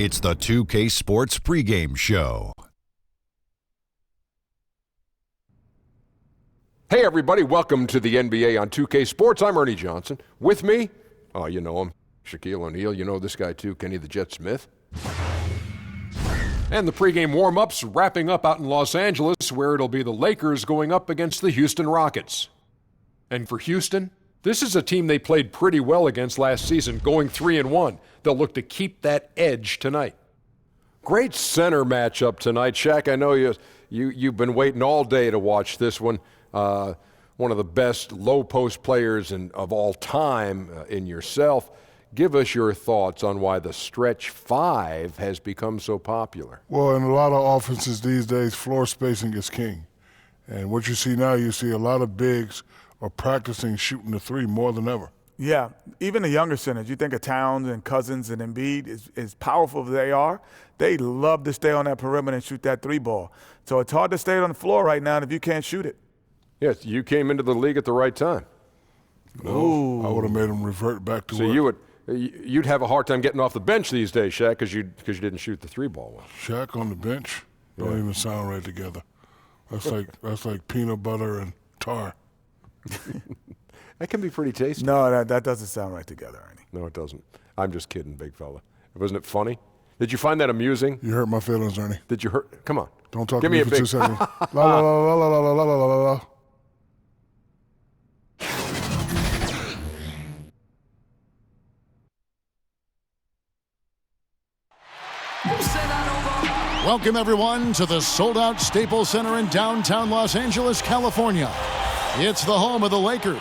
It's the 2K Sports pregame show. Hey everybody, welcome to the NBA on 2K Sports. I'm Ernie Johnson. With me, oh you know him, Shaquille O'Neal. You know this guy too, Kenny the Jet Smith. And the pregame warm-ups wrapping up out in Los Angeles, where it'll be the Lakers going up against the Houston Rockets. And for Houston, this is a team they played pretty well against last season, going 3-1. They'll look to keep that edge tonight. Great center matchup tonight. Shaq, I know you've been waiting all day to watch this one. One of the best low-post players of all time in yourself. Give us your thoughts on why the stretch five has become so popular. Well, in a lot of offenses these days, floor spacing is king. And what you see now, you see a lot of bigs are practicing shooting the three more than ever. Yeah, even the younger centers. You think of Towns and Cousins and Embiid, as powerful as they are, they love to stay on that perimeter and shoot that three ball. So it's hard to stay on the floor right now if you can't shoot it. Yes, you came into the league at the right time. No, I would have made them revert back to So you'd have a hard time getting off the bench these days, Shaq, because you didn't shoot the three ball well. Shaq on the bench don't even sound right together. That's like peanut butter and tar. That can be pretty tasty. No, that doesn't sound right together, Ernie. No, it doesn't. I'm just kidding, big fella. Wasn't it funny? Did you find that amusing? You hurt my feelings, Ernie. Did you hurt? Come on. Don't talk Give to me a for big 2 seconds. La la la la la la la la la la. Welcome, everyone, to the sold-out Staples Center in downtown Los Angeles, California. It's the home of the Lakers,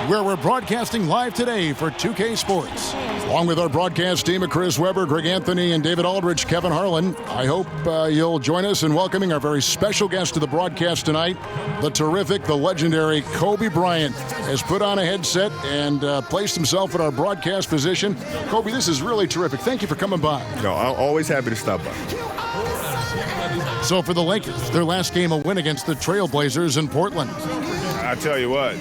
where we're broadcasting live today for 2K Sports. Along with our broadcast team of Chris Webber, Greg Anthony, and David Aldridge, Kevin Harlan, I hope you'll join us in welcoming our very special guest to the broadcast tonight. The terrific, the legendary Kobe Bryant has put on a headset and placed himself in our broadcast position. Kobe, this is really terrific. Thank you for coming by. No, I'm always happy to stop by. So for the Lakers, their last game a win against the Trailblazers in Portland. I tell you what,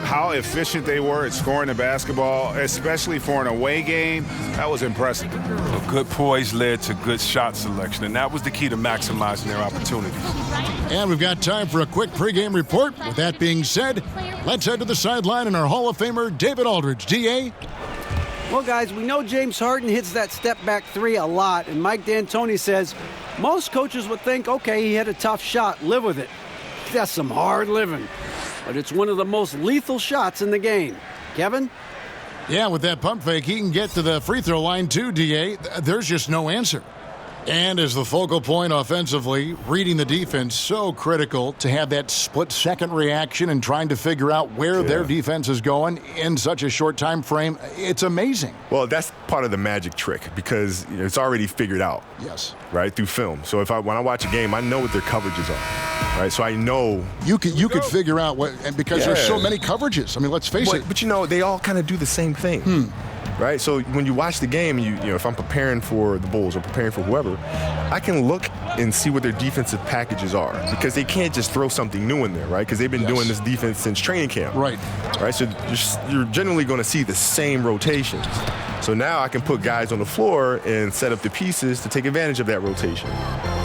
how efficient they were at scoring the basketball, especially for an away game, that was impressive. Good poise led to good shot selection, and that was the key to maximizing their opportunities. And we've got time for a quick pregame report. With that being said, let's head to the sideline and our Hall of Famer, David Aldridge. D.A.? Well, guys, we know James Harden hits that step-back three a lot, and Mike D'Antoni says most coaches would think, okay, he had a tough shot, live with it. That's some hard living. But it's one of the most lethal shots in the game. Kevin? Yeah, with that pump fake, he can get to the free throw line too, D.A. There's just no answer. And as the focal point offensively, reading the defense, so critical to have that split-second reaction and trying to figure out where their defense is going in such a short time frame. It's amazing. Well, that's part of the magic trick because it's already figured out. Yes. Right, through film. So when I watch a game, I know what their coverages are. Right, so I know. You could figure out what, and because there's so many coverages. I mean, let's face it. But they all kind of do the same thing. Right, so when you watch the game, you know, if I'm preparing for the Bulls or preparing for whoever, I can look and see what their defensive packages are because they can't just throw something new in there, right? Because they've been doing this defense since training camp. Right. Right, so you're generally going to see the same rotations. So now I can put guys on the floor and set up the pieces to take advantage of that rotation.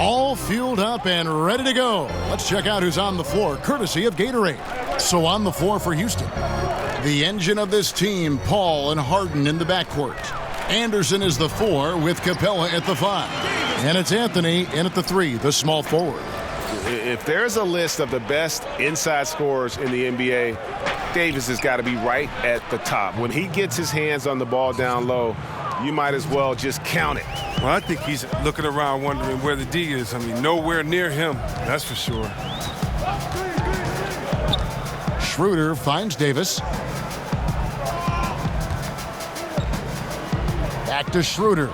All fueled up and ready to go. Let's check out who's on the floor, courtesy of Gatorade. So on the floor for Houston, the engine of this team, Paul and Harden in the backcourt. Anderson is the 4 with Capella at the 5. And it's Anthony in at the 3, the small forward. If there's a list of the best inside scorers in the NBA, Davis has got to be right at the top. When he gets his hands on the ball down low, you might as well just count it. Well, I think he's looking around wondering where the D is. I mean, nowhere near him, that's for sure. Schroeder finds Davis. Back to Schroeder.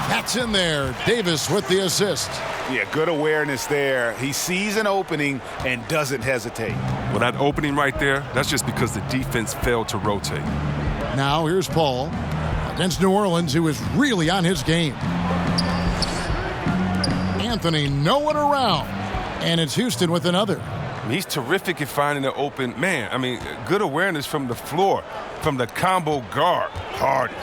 That's in there. Davis with the assist. Yeah, good awareness there. He sees an opening and doesn't hesitate. Well, that opening right there, that's just because the defense failed to rotate. Now here's Paul against New Orleans, who is really on his game. Anthony nowhere around, and it's Houston with another. He's terrific at finding an open man. I mean, good awareness from the floor, from the combo guard. Harden.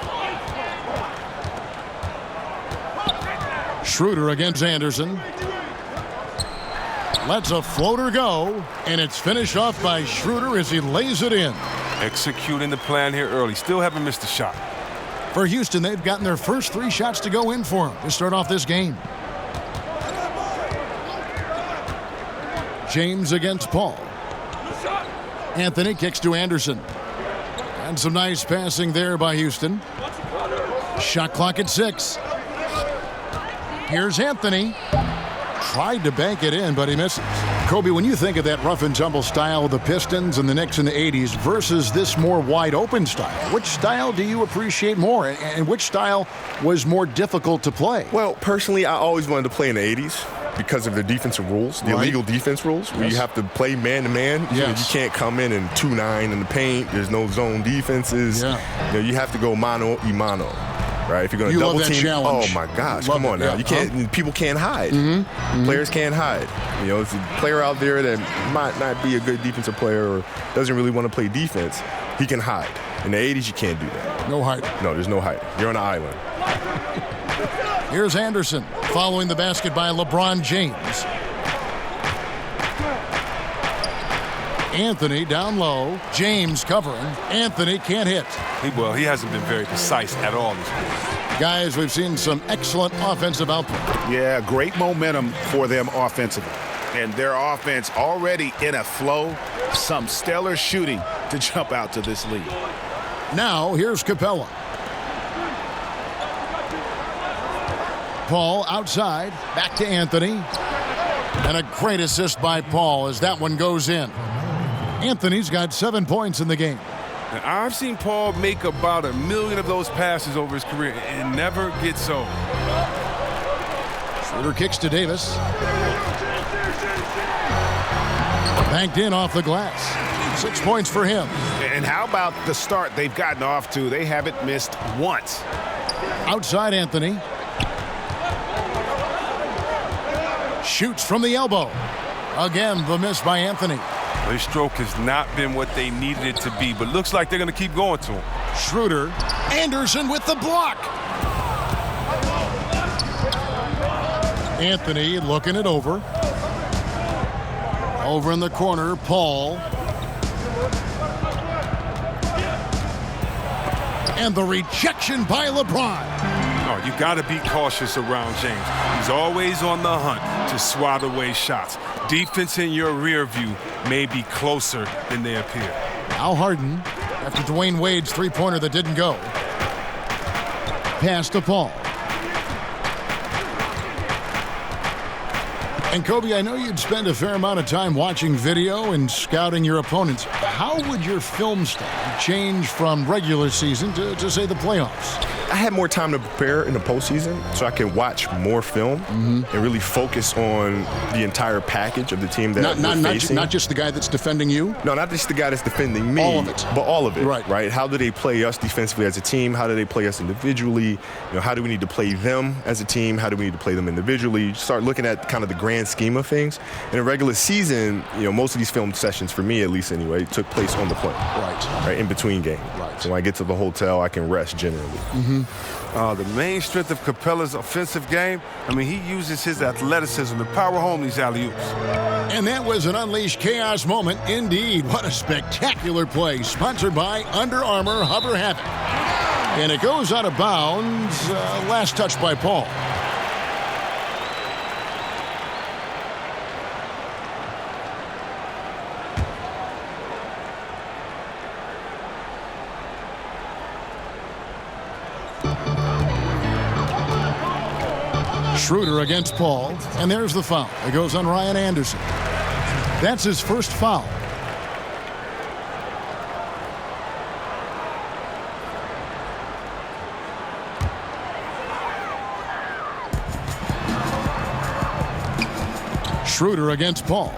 Schroeder against Anderson. Lets a floater go, and it's finished off by Schroeder as he lays it in. Executing the plan here early. Still haven't missed a shot. For Houston, they've gotten their first 3 shots to go in for him to start off this game. James against Paul. Anthony kicks to Anderson. And some nice passing there by Houston. Shot clock at 6. Here's Anthony. Tried to bank it in, but he misses. Kobe, when you think of that rough and tumble style of the Pistons and the Knicks in the 80s versus this more wide open style, which style do you appreciate more, and which style was more difficult to play? Well, personally, I always wanted to play in the 80s because of the defensive rules, the illegal defense rules, where you have to play man-to-man. Yes. You can't come in and 2-9 in the paint. There's no zone defenses. You have to go mano-a-mano. Right, if you're going to double team, challenge. oh my gosh, Love come on it, now, you can't. People can't hide. Players can't hide. It's a player out there that might not be a good defensive player or doesn't really want to play defense. He can hide. In the 80s, you can't do that. No hiding. No, there's no hiding. You're on an island. Here's Anderson following the basket by LeBron James. Anthony down low. James covering. Anthony can't hit. He hasn't been very precise at all this game. Guys, we've seen some excellent offensive output. Yeah, great momentum for them offensively. And their offense already in a flow. Some stellar shooting to jump out to this lead. Now, here's Capella. Paul outside. Back to Anthony. And a great assist by Paul as that one goes in. Anthony's got 7 points in the game. Now, I've seen Paul make about 1 million of those passes over his career and never gets old. Schroeder kicks to Davis. Banked in off the glass. 6 points for him. And how about the start they've gotten off to? They haven't missed once. Outside Anthony. Shoots from the elbow. Again, the miss by Anthony. Their stroke has not been what they needed it to be, but looks like they're going to keep going to him. Schroeder. Anderson with the block. Anthony looking it over. Over in the corner, Paul. And the rejection by LeBron. Oh, you got to be cautious around James. He's always on the hunt to swat away shots. Defense in your rear view may be closer than they appear. Al Harden, after Dwayne Wade's three-pointer that didn't go. Pass to Paul. And Kobe, I know you'd spend a fair amount of time watching video and scouting your opponents. How would your film style change from regular season to say, the playoffs? I had more time to prepare in the postseason, so I can watch more film and really focus on the entire package of the team that we're facing. Not just the guy that's defending you? No, not just the guy that's defending me. All of it. But all of it. Right. How do they play us defensively as a team? How do they play us individually? How do we need to play them as a team? How do we need to play them individually? You start looking at kind of the grand scheme of things. In a regular season, most of these film sessions, for me at least anyway, took place on the plane. Right, in between games. Right. So when I get to the hotel, I can rest generally. The main strength of Capella's offensive game, he uses his athleticism to power home these alley-oops. And that was an unleashed chaos moment indeed. What a spectacular play, sponsored by Under Armour Hover Havoc. And it goes out of bounds, last touch by Paul. Schroeder against Paul, and there's the foul. It goes on Ryan Anderson. That's his first foul. Schroeder against Paul.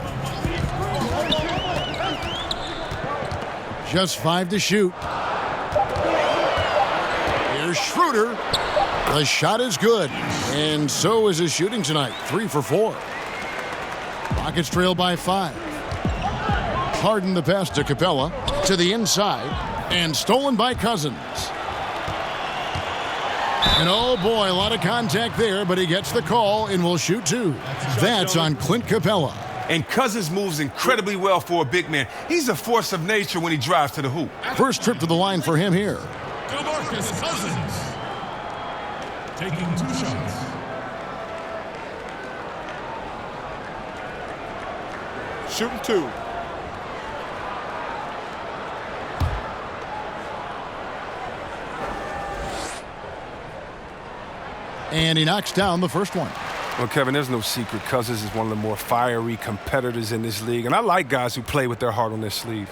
Just 5 to shoot. Here's Schroeder. The shot is good, and so is his shooting tonight. 3 for 4. Rockets trail by 5. Harden the pass to Capella, to the inside, and stolen by Cousins. And oh boy, a lot of contact there, but he gets the call and will shoot two. That's on Clint Capella. And Cousins moves incredibly well for a big man. He's a force of nature when he drives to the hoop. First trip to the line for him here. DeMarcus Cousins taking 2 shots. Shooting 2. And he knocks down the first one. Well, Kevin, there's no secret. Cousins is one of the more fiery competitors in this league, and I like guys who play with their heart on their sleeve.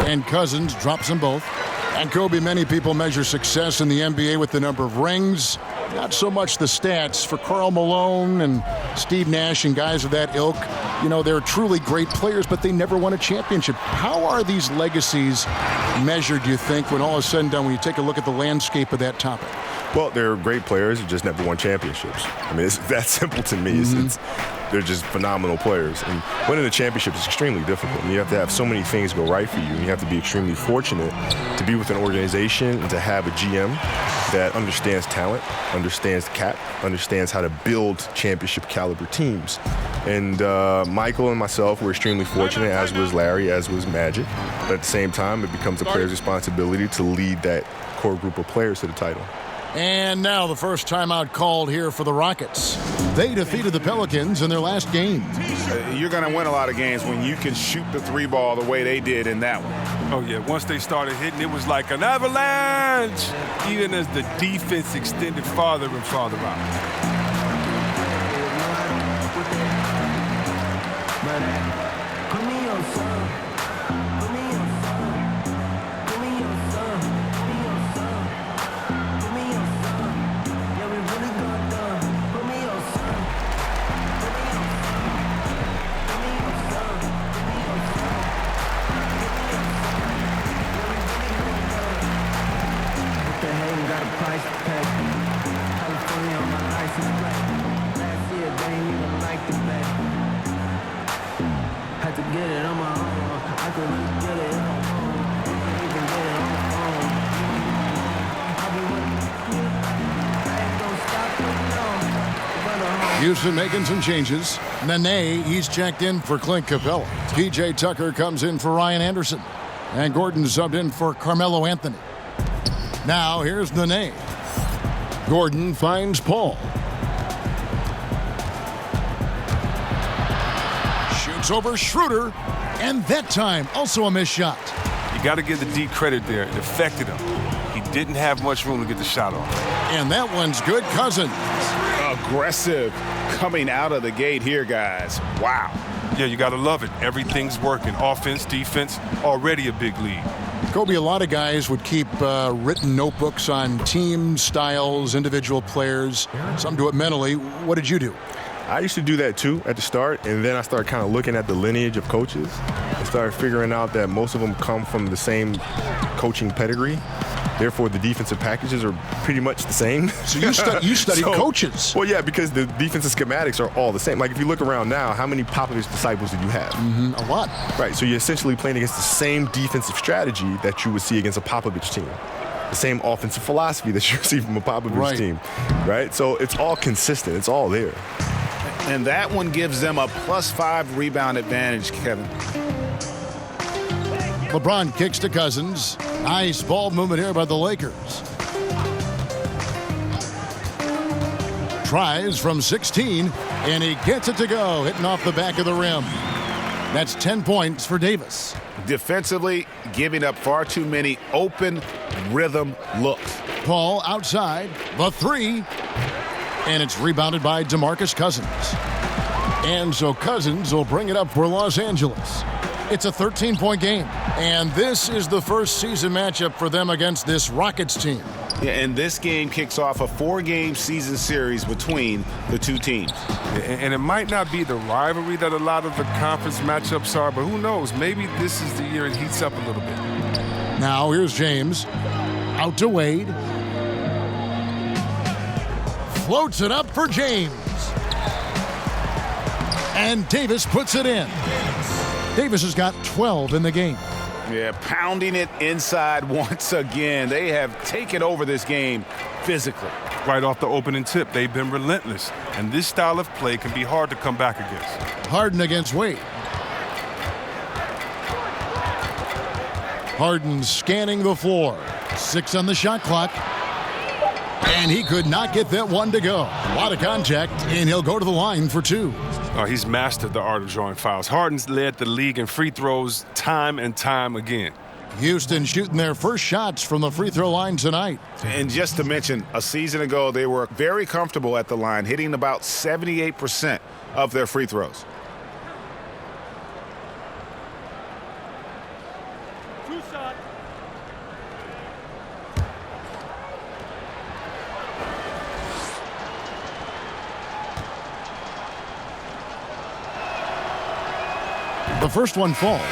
And Cousins drops them both. And Kobe, many people measure success in the NBA with the number of rings, not so much the stats. For Karl Malone and Steve Nash and guys of that ilk, you know, they're truly great players, but they never won a championship. How are these legacies measured, do you think, when all is said and done, when you take a look at the landscape of that topic? Well, they're great players who just never won championships. I mean, it's that simple to me. They're just phenomenal players. And winning a championship is extremely difficult. And you have to have so many things go right for you. And you have to be extremely fortunate to be with an organization and to have a GM that understands talent, understands the cap, understands how to build championship caliber teams. And Michael and myself were extremely fortunate, as was Larry, as was Magic. But at the same time, it becomes a player's responsibility to lead that core group of players to the title. And now the first timeout called here for the Rockets. They defeated the Pelicans in their last game. You're going to win a lot of games when you can shoot the 3 ball the way they did in that one. Oh, yeah. Once they started hitting, it was like an avalanche, even as the defense extended farther and farther out. Houston making some changes. Nene, he's checked in for Clint Capella. P.J. Tucker comes in for Ryan Anderson. And Gordon subbed in for Carmelo Anthony. Now here's Nene. Gordon finds Paul. Shoots over Schroeder. And that time, also a missed shot. You got to give the D credit there. It affected him. He didn't have much room to get the shot off. And that one's good. Cousins. Aggressive coming out of the gate here, guys. Wow. Yeah, you got to love it. Everything's working. Offense, defense, already a big lead. Kobe, a lot of guys would keep written notebooks on team styles, individual players. Some do it mentally. What did you do? I used to do that too at the start, and then I started kind of looking at the lineage of coaches and started figuring out that most of them come from the same coaching pedigree. Therefore, the defensive packages are pretty much the same. So you studied coaches. Well, yeah, because the defensive schematics are all the same. Like, if you look around now, how many Popovich disciples did you have? A lot. Right, so you're essentially playing against the same defensive strategy that you would see against a Popovich team. The same offensive philosophy that you see from a Popovich team. Right? So it's all consistent. It's all there. And that one gives them a +5 rebound advantage, Kevin. LeBron kicks to Cousins. Nice ball movement here by the Lakers. Tries from 16, and he gets it to go, hitting off the back of the rim. That's 10 points for Davis. Defensively, giving up far too many open rhythm looks. Paul outside, the 3, and it's rebounded by DeMarcus Cousins. And so Cousins will bring it up for Los Angeles. It's a 13-point game, and this is the first season matchup for them against this Rockets team. Yeah, and this game kicks off a 4-game season series between the two teams. And it might not be the rivalry that a lot of the conference matchups are, but who knows? Maybe this is the year it heats up a little bit. Now here's James. Out to Wade. Floats it up for James. And Davis puts it in. Davis has got 12 in the game. Yeah, pounding it inside once again. They have taken over this game physically. Right off the opening tip, they've been relentless. And this style of play can be hard to come back against. Harden against Wade. Harden scanning the floor. 6 on the shot clock. And he could not get that one to go. A lot of contact, and he'll go to the line for 2. Oh, he's mastered the art of drawing fouls. Harden's led the league in free throws time and time again. Houston shooting their first shots from the free throw line tonight. And just to mention, a season ago, they were very comfortable at the line, hitting about 78% of their free throws. The first one falls.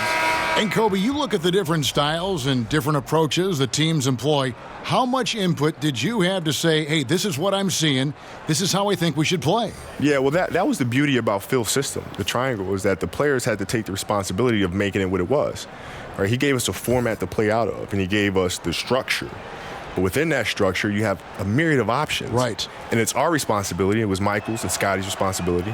And Kobe, you look at the different styles and different approaches the teams employ. How much input did you have to say, hey, this is what I'm seeing, this is how I think we should play? Yeah, well, that was the beauty about Phil's system, the triangle, was that the players had to take the responsibility of making it what it was. Right? He gave us a format to play out of, and he gave us the structure. But within that structure, you have a myriad of options. Right. And it's our responsibility, it was Michael's and Scotty's responsibility,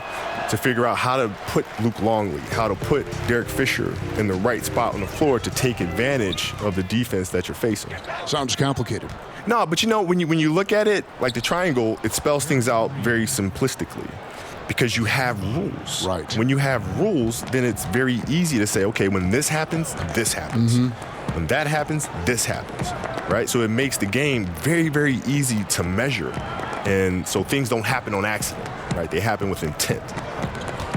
to figure out how to put Luke Longley, how to put Derek Fisher in the right spot on the floor to take advantage of the defense that you're facing. Sounds complicated. No, but you know, when you look at it, like the triangle, it spells things out very simplistically because you have rules. Right. When you have rules, then it's very easy to say, okay, when this happens, this happens. Mm-hmm. When that happens, this happens. Right? So it makes the game very, very easy to measure. And so things don't happen on accident, right? They happen with intent.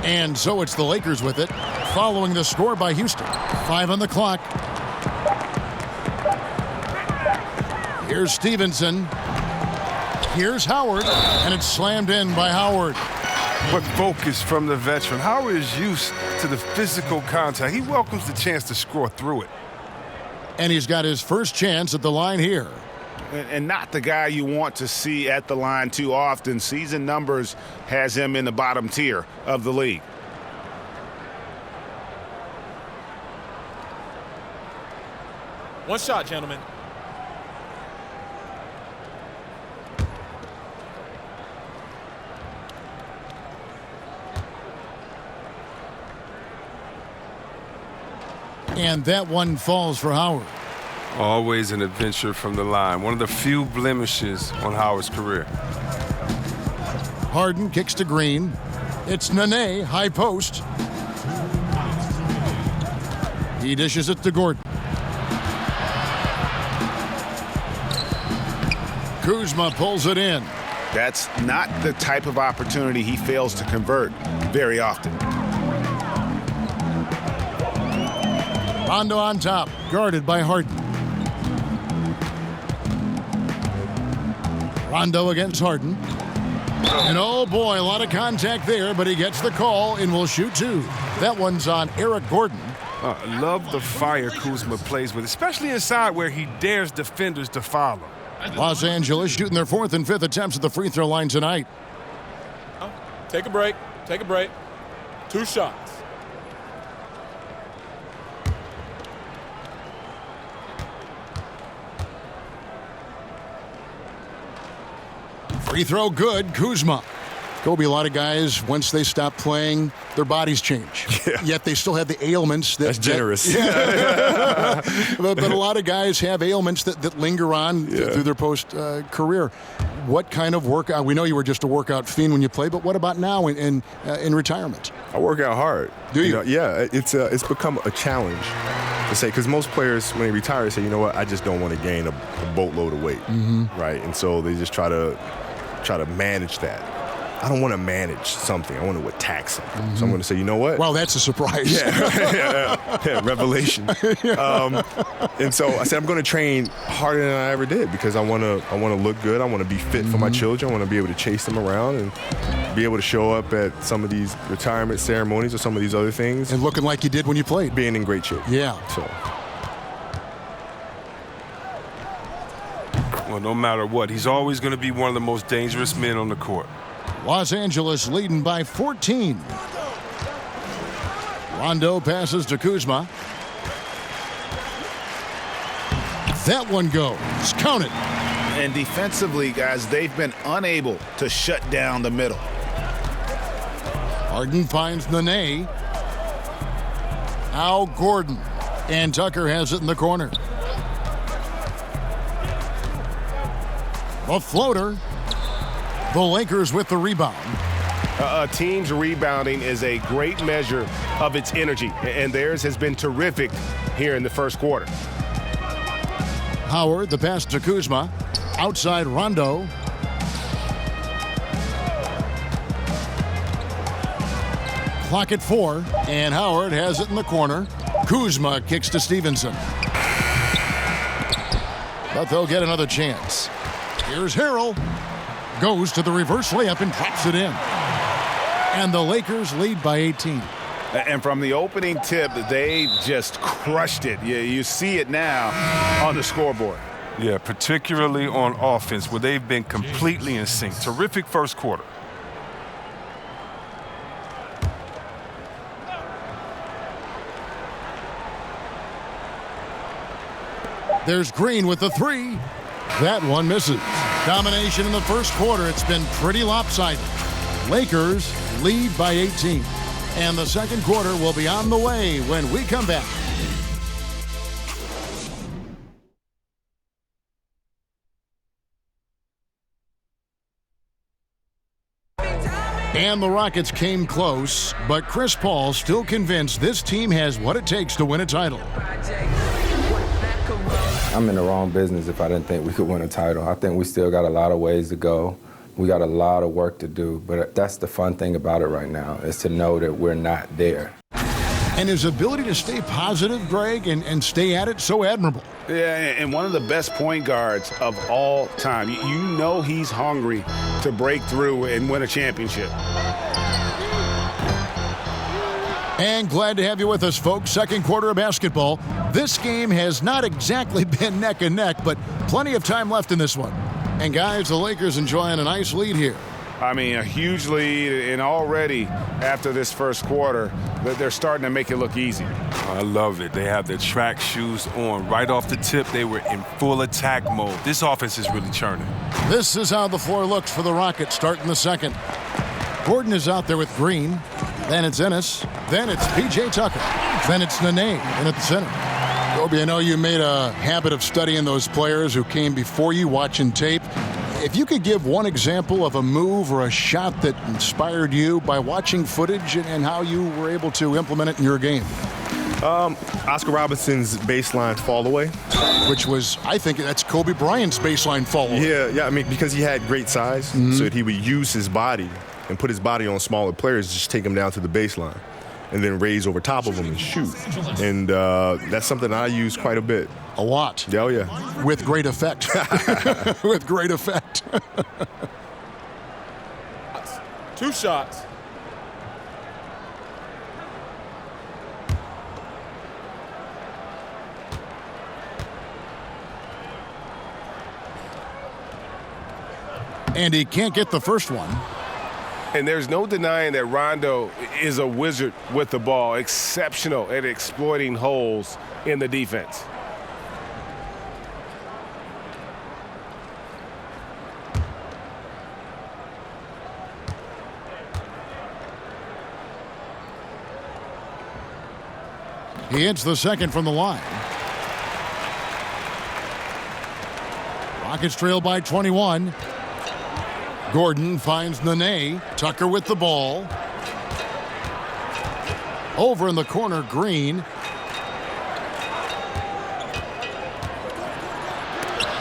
And so it's the Lakers with it, following the score by Houston. 5 on the clock. Here's Stevenson. Here's Howard, and it's slammed in by Howard. What focus from the veteran. Howard is used to the physical contact. He welcomes the chance to score through it. And he's got his first chance at the line here. And not the guy you want to see at the line too often. Season numbers has him in the bottom tier of the league. One shot, gentlemen. And that one falls for Howard. Always an adventure from the line. One of the few blemishes on Howard's career. Harden kicks to Green. It's Nene, high post. He dishes it to Gordon. Kuzma pulls it in. That's not the type of opportunity he fails to convert very often. Rondo on top, guarded by Harden. Rondo against Harden. And oh boy, a lot of contact there, but he gets the call and will shoot 2. That one's on Eric Gordon. Love the fire Kuzma plays with, especially inside where he dares defenders to follow. Los Angeles shooting their 4th and 5th attempts at the free throw line tonight. Take a break. Take a break. 2 shots. Free throw good, Kuzma. Kobe, a lot of guys, once they stop playing, their bodies change. Yeah. Yet they still have the ailments. That's generous. But a lot of guys have ailments that linger on through their post-career. What kind of workout? We know you were just a workout fiend when you played, but what about now in retirement? I work out hard. Do you? Yeah, it's become a challenge to say, because most players, when they retire, say, you know what, I just don't want to gain a boatload of weight, right? And so they just try to manage that. I don't want to manage something. I want to attack something. So I'm going to say, you know what? Well, that's a surprise. Yeah, revelation. And so I said, I'm going to train harder than I ever did because I want to look good. I want to be fit for my children. I want to be able to chase them around and be able to show up at some of these retirement ceremonies or some of these other things. And looking like you did when you played. Being in great shape. Yeah. So. Well, no matter what, he's always going to be one of the most dangerous men on the court. Los Angeles leading by 14. Rondo passes to Kuzma. That one goes. Counted. And defensively, guys, they've been unable to shut down the middle. Harden finds Nene. Al Gordon. And Tucker has it in the corner. The floater. The Lakers with the rebound. A team's rebounding is a great measure of its energy, and theirs has been terrific here in the first quarter. Howard, the pass to Kuzma. Outside Rondo. Clock at 4, and Howard has it in the corner. Kuzma kicks to Stevenson. But they'll get another chance. Here's Harrell. Goes to the reverse layup and drops it in. And the Lakers lead by 18. And from the opening tip, they just crushed it. You see it now on the scoreboard. Yeah, particularly on offense, where they've been completely in sync. Terrific first quarter. There's Green with the 3. That one misses. Domination in the first quarter. It's been pretty lopsided. Lakers lead by 18. And the second quarter will be on the way when we come back. And the Rockets came close, but Chris Paul still convinced this team has what it takes to win a title. I'm in the wrong business if I didn't think we could win a title. I think we still got a lot of ways to go. We got a lot of work to do, but that's the fun thing about it right now, is to know that we're not there. And his ability to stay positive, Greg, and stay at it, so admirable. Yeah, and one of the best point guards of all time. You know he's hungry to break through and win a championship. And glad to have you with us, folks. Second quarter of basketball. This game has not exactly been neck and neck, but plenty of time left in this one. And guys, the Lakers enjoying a nice lead here. I mean, a huge lead, and already after this first quarter, they're starting to make it look easy. I love it. They have their track shoes on. Right off the tip, they were in full attack mode. This offense is really churning. This is how the floor looks for the Rockets starting the second. Gordon is out there with Green. Then it's Ennis. Then it's P.J. Tucker. Then it's Nene in at the center. Kobe, I know you made a habit of studying those players who came before you, watching tape. If you could give one example of a move or a shot that inspired you by watching footage and how you were able to implement it in your game. Oscar Robinson's baseline fall away. Which was, I think that's Kobe Bryant's baseline fall away. Yeah, I mean, because he had great size, so that he would use his body and put his body on smaller players, just take them down to the baseline and then raise over top of them and shoot. And that's something I use quite a bit. A lot. Oh, yeah. With great effect. With great effect. 2 shots. And he can't get the first one. And there's no denying that Rondo is a wizard with the ball, exceptional at exploiting holes in the defense. He hits the second from the line. Rockets trail by 21. Gordon finds Nene. Tucker with the ball. Over in the corner, Green.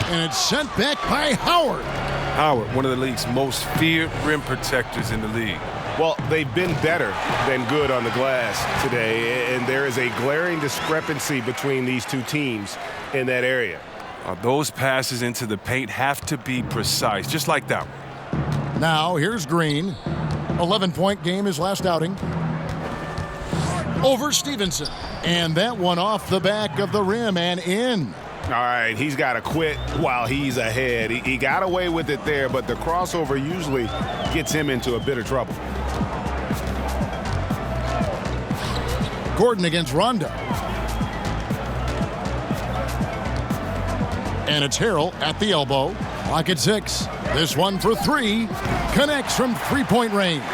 And it's sent back by Howard. Howard, one of the league's most feared rim protectors in the league. Well, they've been better than good on the glass today, and there is a glaring discrepancy between these two teams in that area. Those passes into the paint have to be precise, just like that one. Now, here's Green. 11-point game his last outing. Over Stevenson. And that one off the back of the rim and in. All right, he's got to quit while he's ahead. He got away with it there, but the crossover usually gets him into a bit of trouble. Gordon against Rondo. And it's Harrell at the elbow. Clock at 6. This one for 3. Connects from three-point range.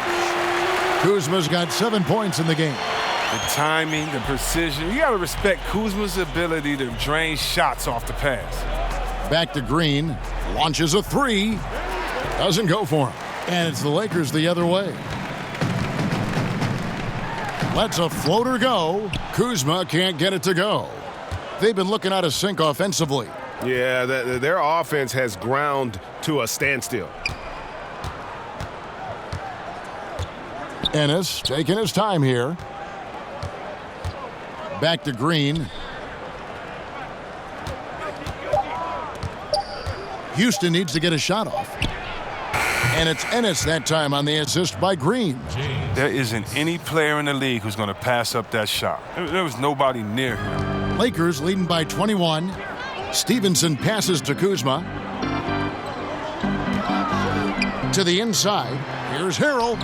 Kuzma's got 7 points in the game. The timing, the precision. You got to respect Kuzma's ability to drain shots off the pass. Back to Green. Launches a 3. Doesn't go for him. And it's the Lakers the other way. Lets a floater go. Kuzma can't get it to go. They've been looking out of sync offensively. Yeah, their offense has ground to a standstill. Ennis taking his time here. Back to Green. Houston needs to get a shot off. And it's Ennis that time on the assist by Green. There isn't any player in the league who's going to pass up that shot. There was nobody near him. Lakers leading by 21. Stevenson passes to Kuzma. To the inside. Here's Harrell.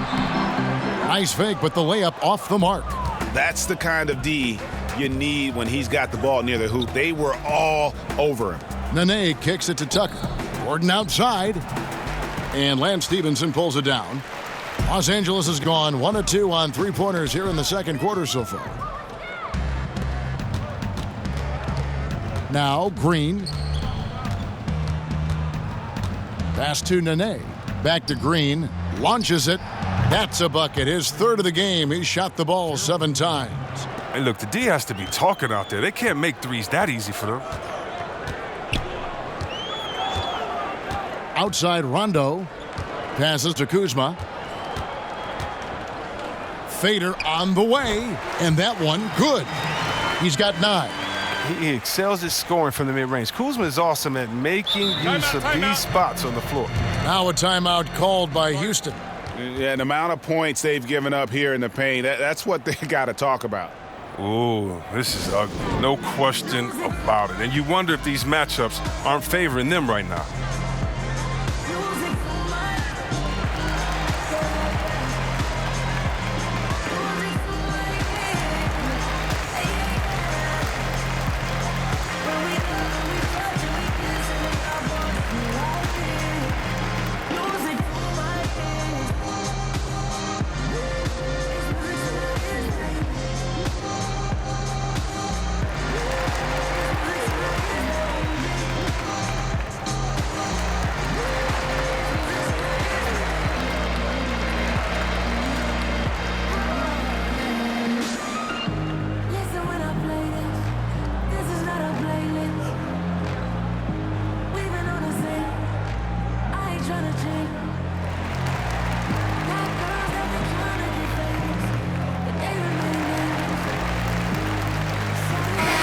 Nice fake, but the layup off the mark. That's the kind of D you need when he's got the ball near the hoop. They were all over him. Nene kicks it to Tucker. Gordon outside. And Lance Stevenson pulls it down. Los Angeles has gone 1 of 2 on three-pointers here in the second quarter so far. Now Green. Pass to Nene. Back to Green. Launches it. That's a bucket. His third of the game. He shot the ball 7 times. Hey, look, the D has to be talking out there. They can't make threes that easy for them. Outside Rondo. Passes to Kuzma. Fader on the way. And that one, good. He's got 9. He excels at scoring from the mid-range. Kuzma is awesome at making use of these spots on the floor. Now a timeout called by Houston. Yeah, and the amount of points they've given up here in the paint, that's what they got to talk about. Ooh, this is ugly. No question about it. And you wonder if these matchups aren't favoring them right now.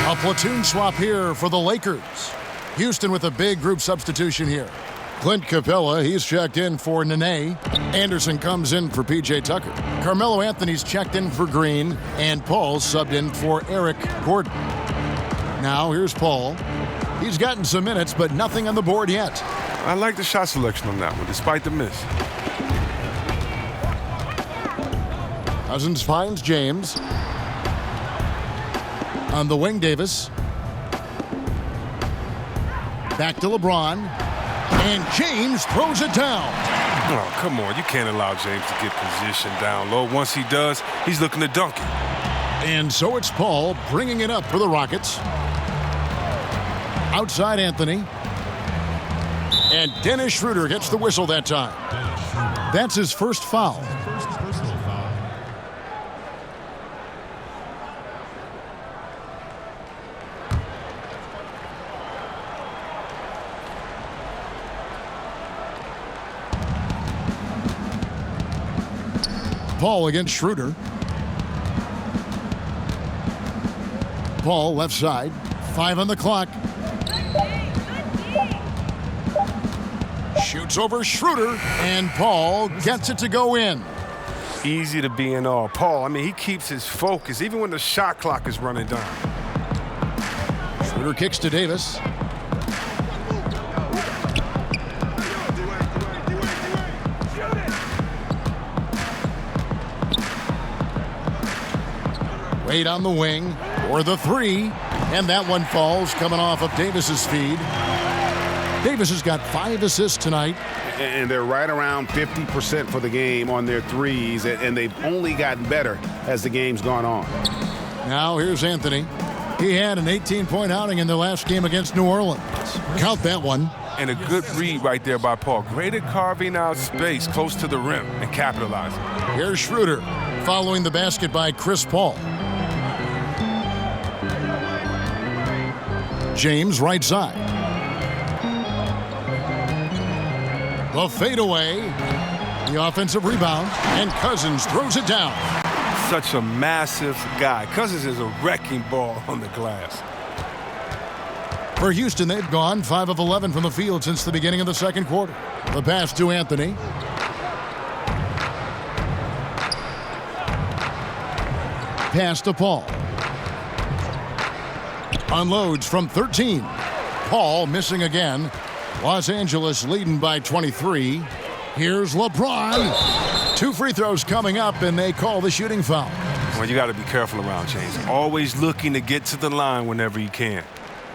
A platoon swap here for the Lakers. Houston with a big group substitution here. Clint Capella, he's checked in for Nene. Anderson comes in for P.J. Tucker. Carmelo Anthony's checked in for Green. And Paul subbed in for Eric Gordon. Now here's Paul. He's gotten some minutes, but nothing on the board yet. I like the shot selection on that one, despite the miss. Cousins finds James. On the wing, Davis. Back to LeBron. And James throws it down. Oh, come on. You can't allow James to get positioned down low. Once he does, he's looking to dunk it. And so it's Paul bringing it up for the Rockets. Outside Anthony. And Dennis Schroeder gets the whistle that time. That's his first foul. Paul against Schroeder. Paul left side. 5 on the clock. Shoots over Schroeder, and Paul gets it to go in. Easy to be in awe. Paul, I mean, he keeps his focus even when the shot clock is running down. Schroeder kicks to Davis. Wade on the wing for the three. And that one falls, coming off of Davis's feed. Davis has got 5 assists tonight. And they're right around 50% for the game on their threes, and they've only gotten better as the game's gone on. Now here's Anthony. He had an 18-point outing in the last game against New Orleans. Count that one. And a good read right there by Paul. Great at carving out space close to the rim and capitalizing. Here's Schroeder following the basket by Chris Paul. James right side. The fadeaway. The offensive rebound. And Cousins throws it down. Such a massive guy. Cousins is a wrecking ball on the glass. For Houston, they've gone 5 of 11 from the field since the beginning of the second quarter. The pass to Anthony. Pass to Paul. Unloads from 13. Paul missing again. Los Angeles leading by 23. Here's LeBron. 2 free throws coming up, and they call the shooting foul. Well, you got to be careful around James. Always looking to get to the line whenever you can.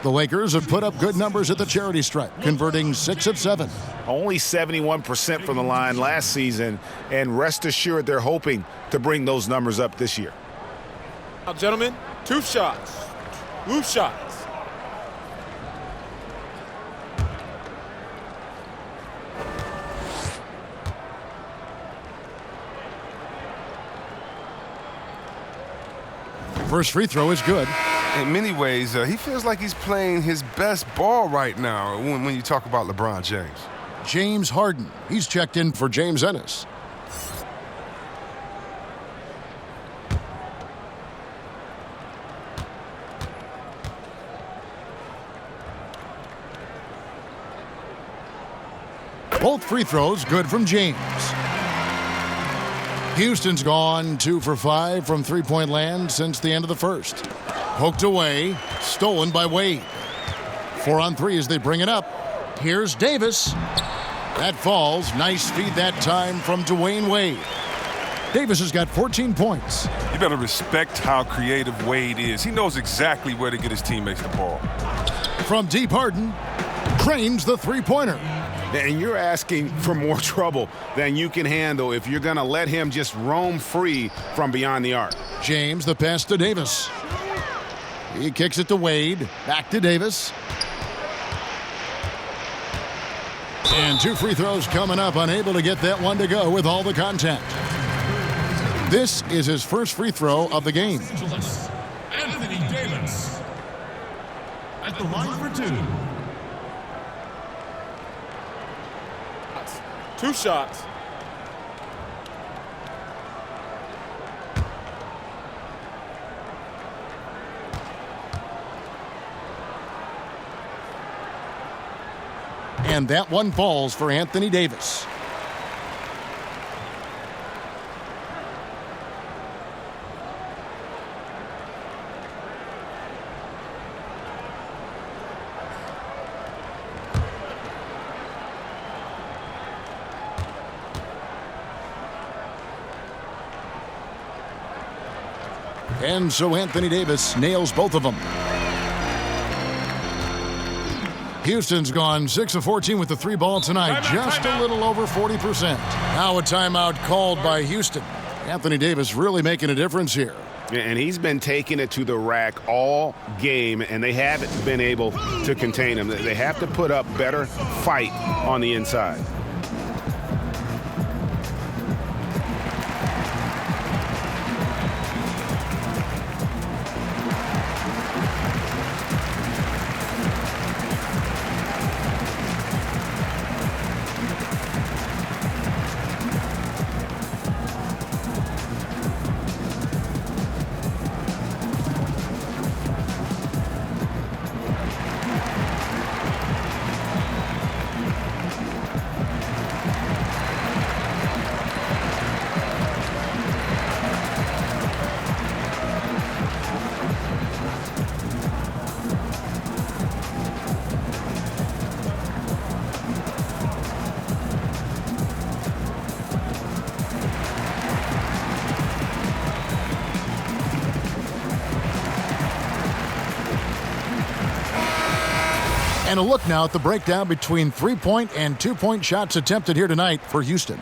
The Lakers have put up good numbers at the charity stripe, converting 6 of 7. Only 71% from the line last season, and rest assured they're hoping to bring those numbers up this year. Now, gentlemen, 2 shots. 2 shots. First free throw is good. In many ways, he feels like he's playing his best ball right now when you talk about LeBron James. James Harden. He's checked in for James Ennis. Both free throws good from James. Houston's gone 2 for 5 from three-point land since the end of the first. Poked away, stolen by Wade. 4 on 3 as they bring it up. Here's Davis. That falls. Nice feed that time from Dwayne Wade. Davis has got 14 points. You better respect how creative Wade is. He knows exactly where to get his teammates the ball. From deep, Harden trains the three-pointer. And you're asking for more trouble than you can handle if you're going to let him just roam free from beyond the arc. James, the pass to Davis. He kicks it to Wade. Back to Davis. And 2 free throws coming up. Unable to get that one to go with all the contact. This is his first free throw of the game. Anthony Davis at the line for 2. 2 shots. And that one falls for Anthony Davis. And so Anthony Davis nails both of them. Houston's gone 6 of 14 with the 3 ball tonight, just a little over 40%. Now a timeout called by Houston. Anthony Davis really making a difference here. And he's been taking it to the rack all game, and they haven't been able to contain him. They have to put up better fight on the inside. And a look now at the breakdown between 3-point and 2-point shots attempted here tonight for Houston.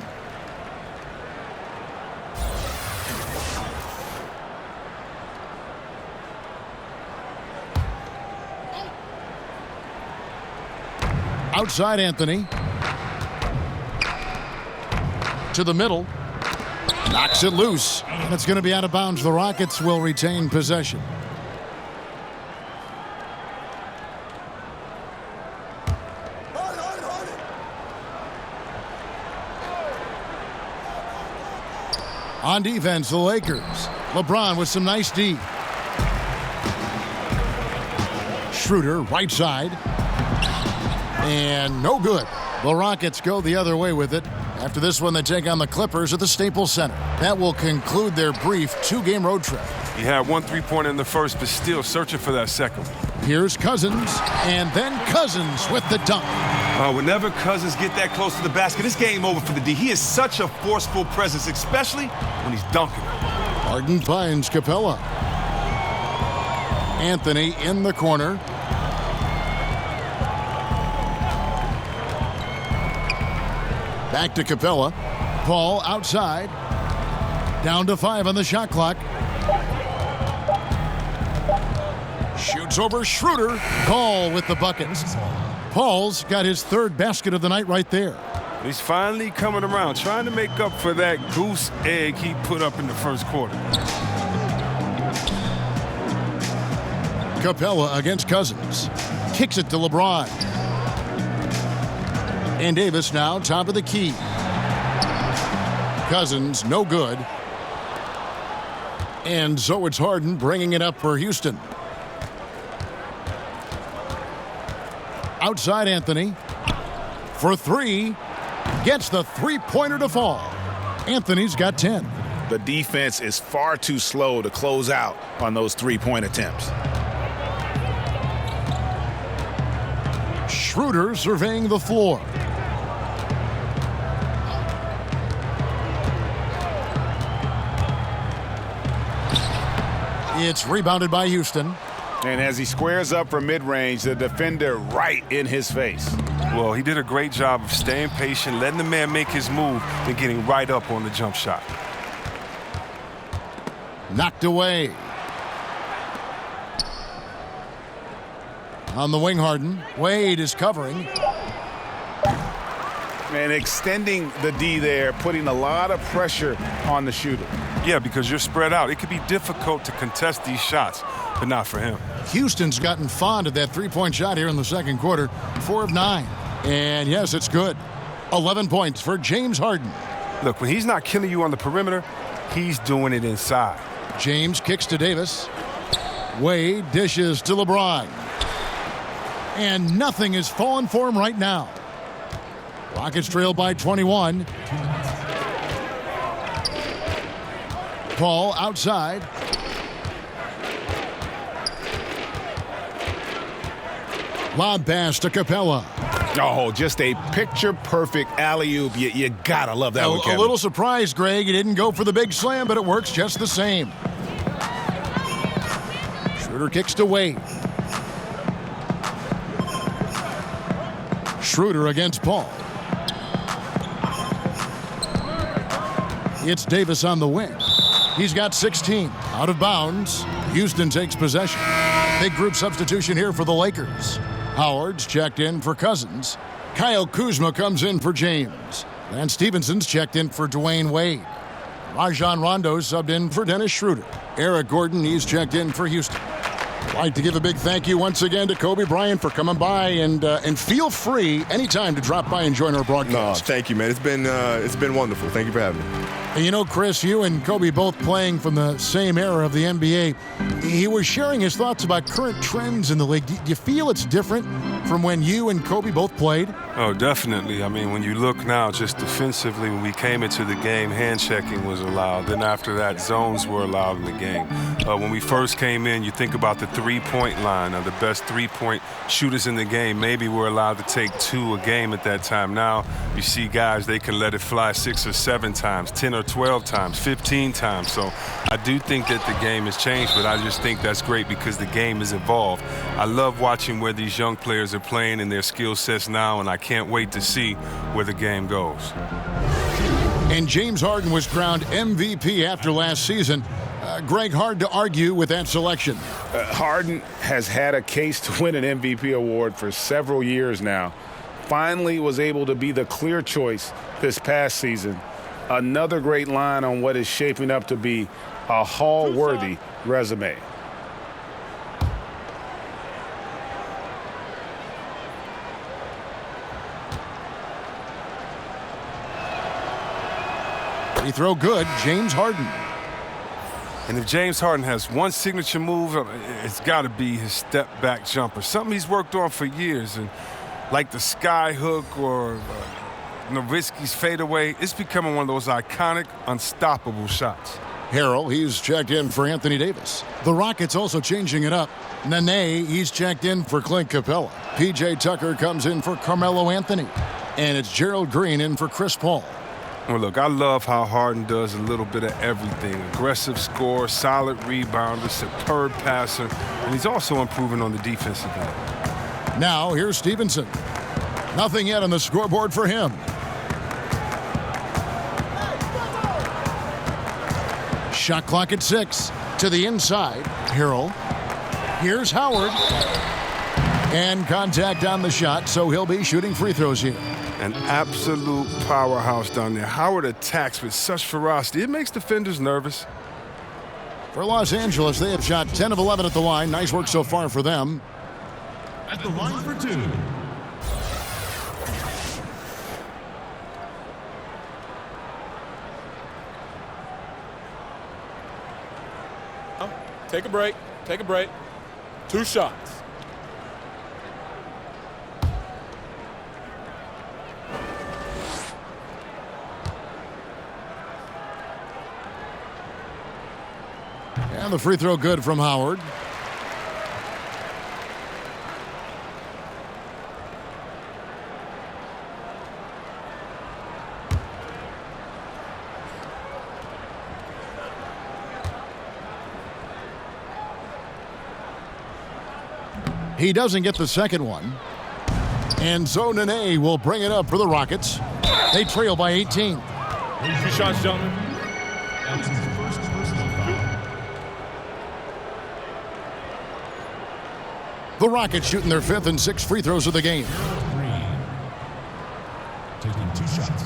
Outside Anthony. To the middle. Knocks it loose. And it's going to be out of bounds. The Rockets will retain possession. On defense, the Lakers. LeBron with some nice D. Schroeder, right side. And no good. The Rockets go the other way with it. After this one, they take on the Clippers at the Staples Center. That will conclude their brief 2-game road trip. He had 1 3-pointer in the first, but still searching for that second. Here's Cousins, and then Cousins with the dunk. Whenever Cousins get that close to the basket, it's game over for the D. He is such a forceful presence, especially when he's dunking. Harden finds Capella. Anthony in the corner. Back to Capella. Paul outside. Down to 5 on the shot clock. Shoots over Schroeder. Paul with the bucket. Paul's got his 3rd basket of the night right there. He's finally coming around, trying to make up for that goose egg he put up in the first quarter. Capella against Cousins. Kicks it to LeBron. And Davis now top of the key. Cousins, no good. And so it's Harden bringing it up for Houston. Outside Anthony. For 3. Gets the 3-pointer to fall. Anthony's got 10. The defense is far too slow to close out on those 3-point attempts. Schroeder surveying the floor. It's rebounded by Houston. And as he squares up for mid-range, the defender right in his face. Well, he did a great job of staying patient, letting the man make his move, then getting right up on the jump shot. Knocked away. On the wing, Harden. Wade is covering. And extending the D there, putting a lot of pressure on the shooter. Yeah, because you're spread out. It could be difficult to contest these shots, but not for him. Houston's gotten fond of that 3-point shot here in the second quarter. 4 of 9. And yes, it's good. 11 points for James Harden. Look, when he's not killing you on the perimeter, he's doing it inside. James kicks to Davis. Wade dishes to LeBron. And nothing is falling for him right now. Rockets trail by 21. Paul outside. Lob pass to Capella. Oh, just a picture-perfect alley-oop. You gotta love that one, Kevin. A little surprised, Greg. He didn't go for the big slam, but it works just the same. Schroeder kicks to Wade. Schroeder against Paul. It's Davis on the wing. He's got 16. Out of bounds. Houston takes possession. Big group substitution here for the Lakers. Howard's checked in for Cousins. Kyle Kuzma comes in for James. And Stevenson's checked in for Dwayne Wade. Rajon Rondo subbed in for Dennis Schroeder. Eric Gordon, he's checked in for Houston. I'd like to give a big thank you once again to Kobe Bryant for coming by, and feel free anytime to drop by and join our broadcast. No, thank you, man. It's been wonderful. Thank you for having me. And you know, Chris, you and Kobe both playing from the same era of the NBA. He was sharing his thoughts about current trends in the league. Do you feel it's different from when you and Kobe both played? Oh, definitely. I mean, when you look now, just defensively, when we came into the game, hand checking was allowed. Then after that, zones were allowed in the game. When we first came in, you think about the three-point line, the best three-point shooters in the game. Maybe we're allowed to take 2 a game at that time. Now you see guys, they can let it fly 6 or 7 times, 10 or 12 times, 15 times. So I do think that the game has changed, but I just think that's great because the game is evolved. I love watching where these young players are playing and their skill sets now, and I can't wait to see where the game goes. And James Harden was crowned MVP after last season. Greg, hard to argue with that selection. Harden has had a case to win an MVP award for several years now. Finally was able to be the clear choice this past season. Another great line on what is shaping up to be a Hall-worthy resume. Free throw good, James Harden. And if James Harden has one signature move, it's got to be his step-back jumper. Something he's worked on for years. And like the sky hook or Nowitzki's fadeaway, it's becoming one of those iconic, unstoppable shots. Harrell, he's checked in for Anthony Davis. The Rockets also changing it up. Nene, he's checked in for Clint Capella. P.J. Tucker comes in for Carmelo Anthony. And it's Gerald Green in for Chris Paul. Well, look, I love how Harden does a little bit of everything. Aggressive scorer, solid rebounder, superb passer, and he's also improving on the defensive end. Now, here's Stevenson. Nothing yet on the scoreboard for him. Shot clock at 6. To the inside. Harrell. Here's Howard. And contact on the shot, so he'll be shooting free throws here. An absolute powerhouse down there. Howard attacks with such ferocity. It makes defenders nervous. For Los Angeles, they have shot 10 of 11 at the line. Nice work so far for them. At the line for 2. Take a break. Take a break. 2 shots. And the free throw good from Howard. He doesn't get the second one. And so Nene will bring it up for the Rockets. They trail by 18. 2 shots, gentlemen. That's his first personal foul. The Rockets shooting their 5th and 6th free throws of the game. Green. Taking 2 shots.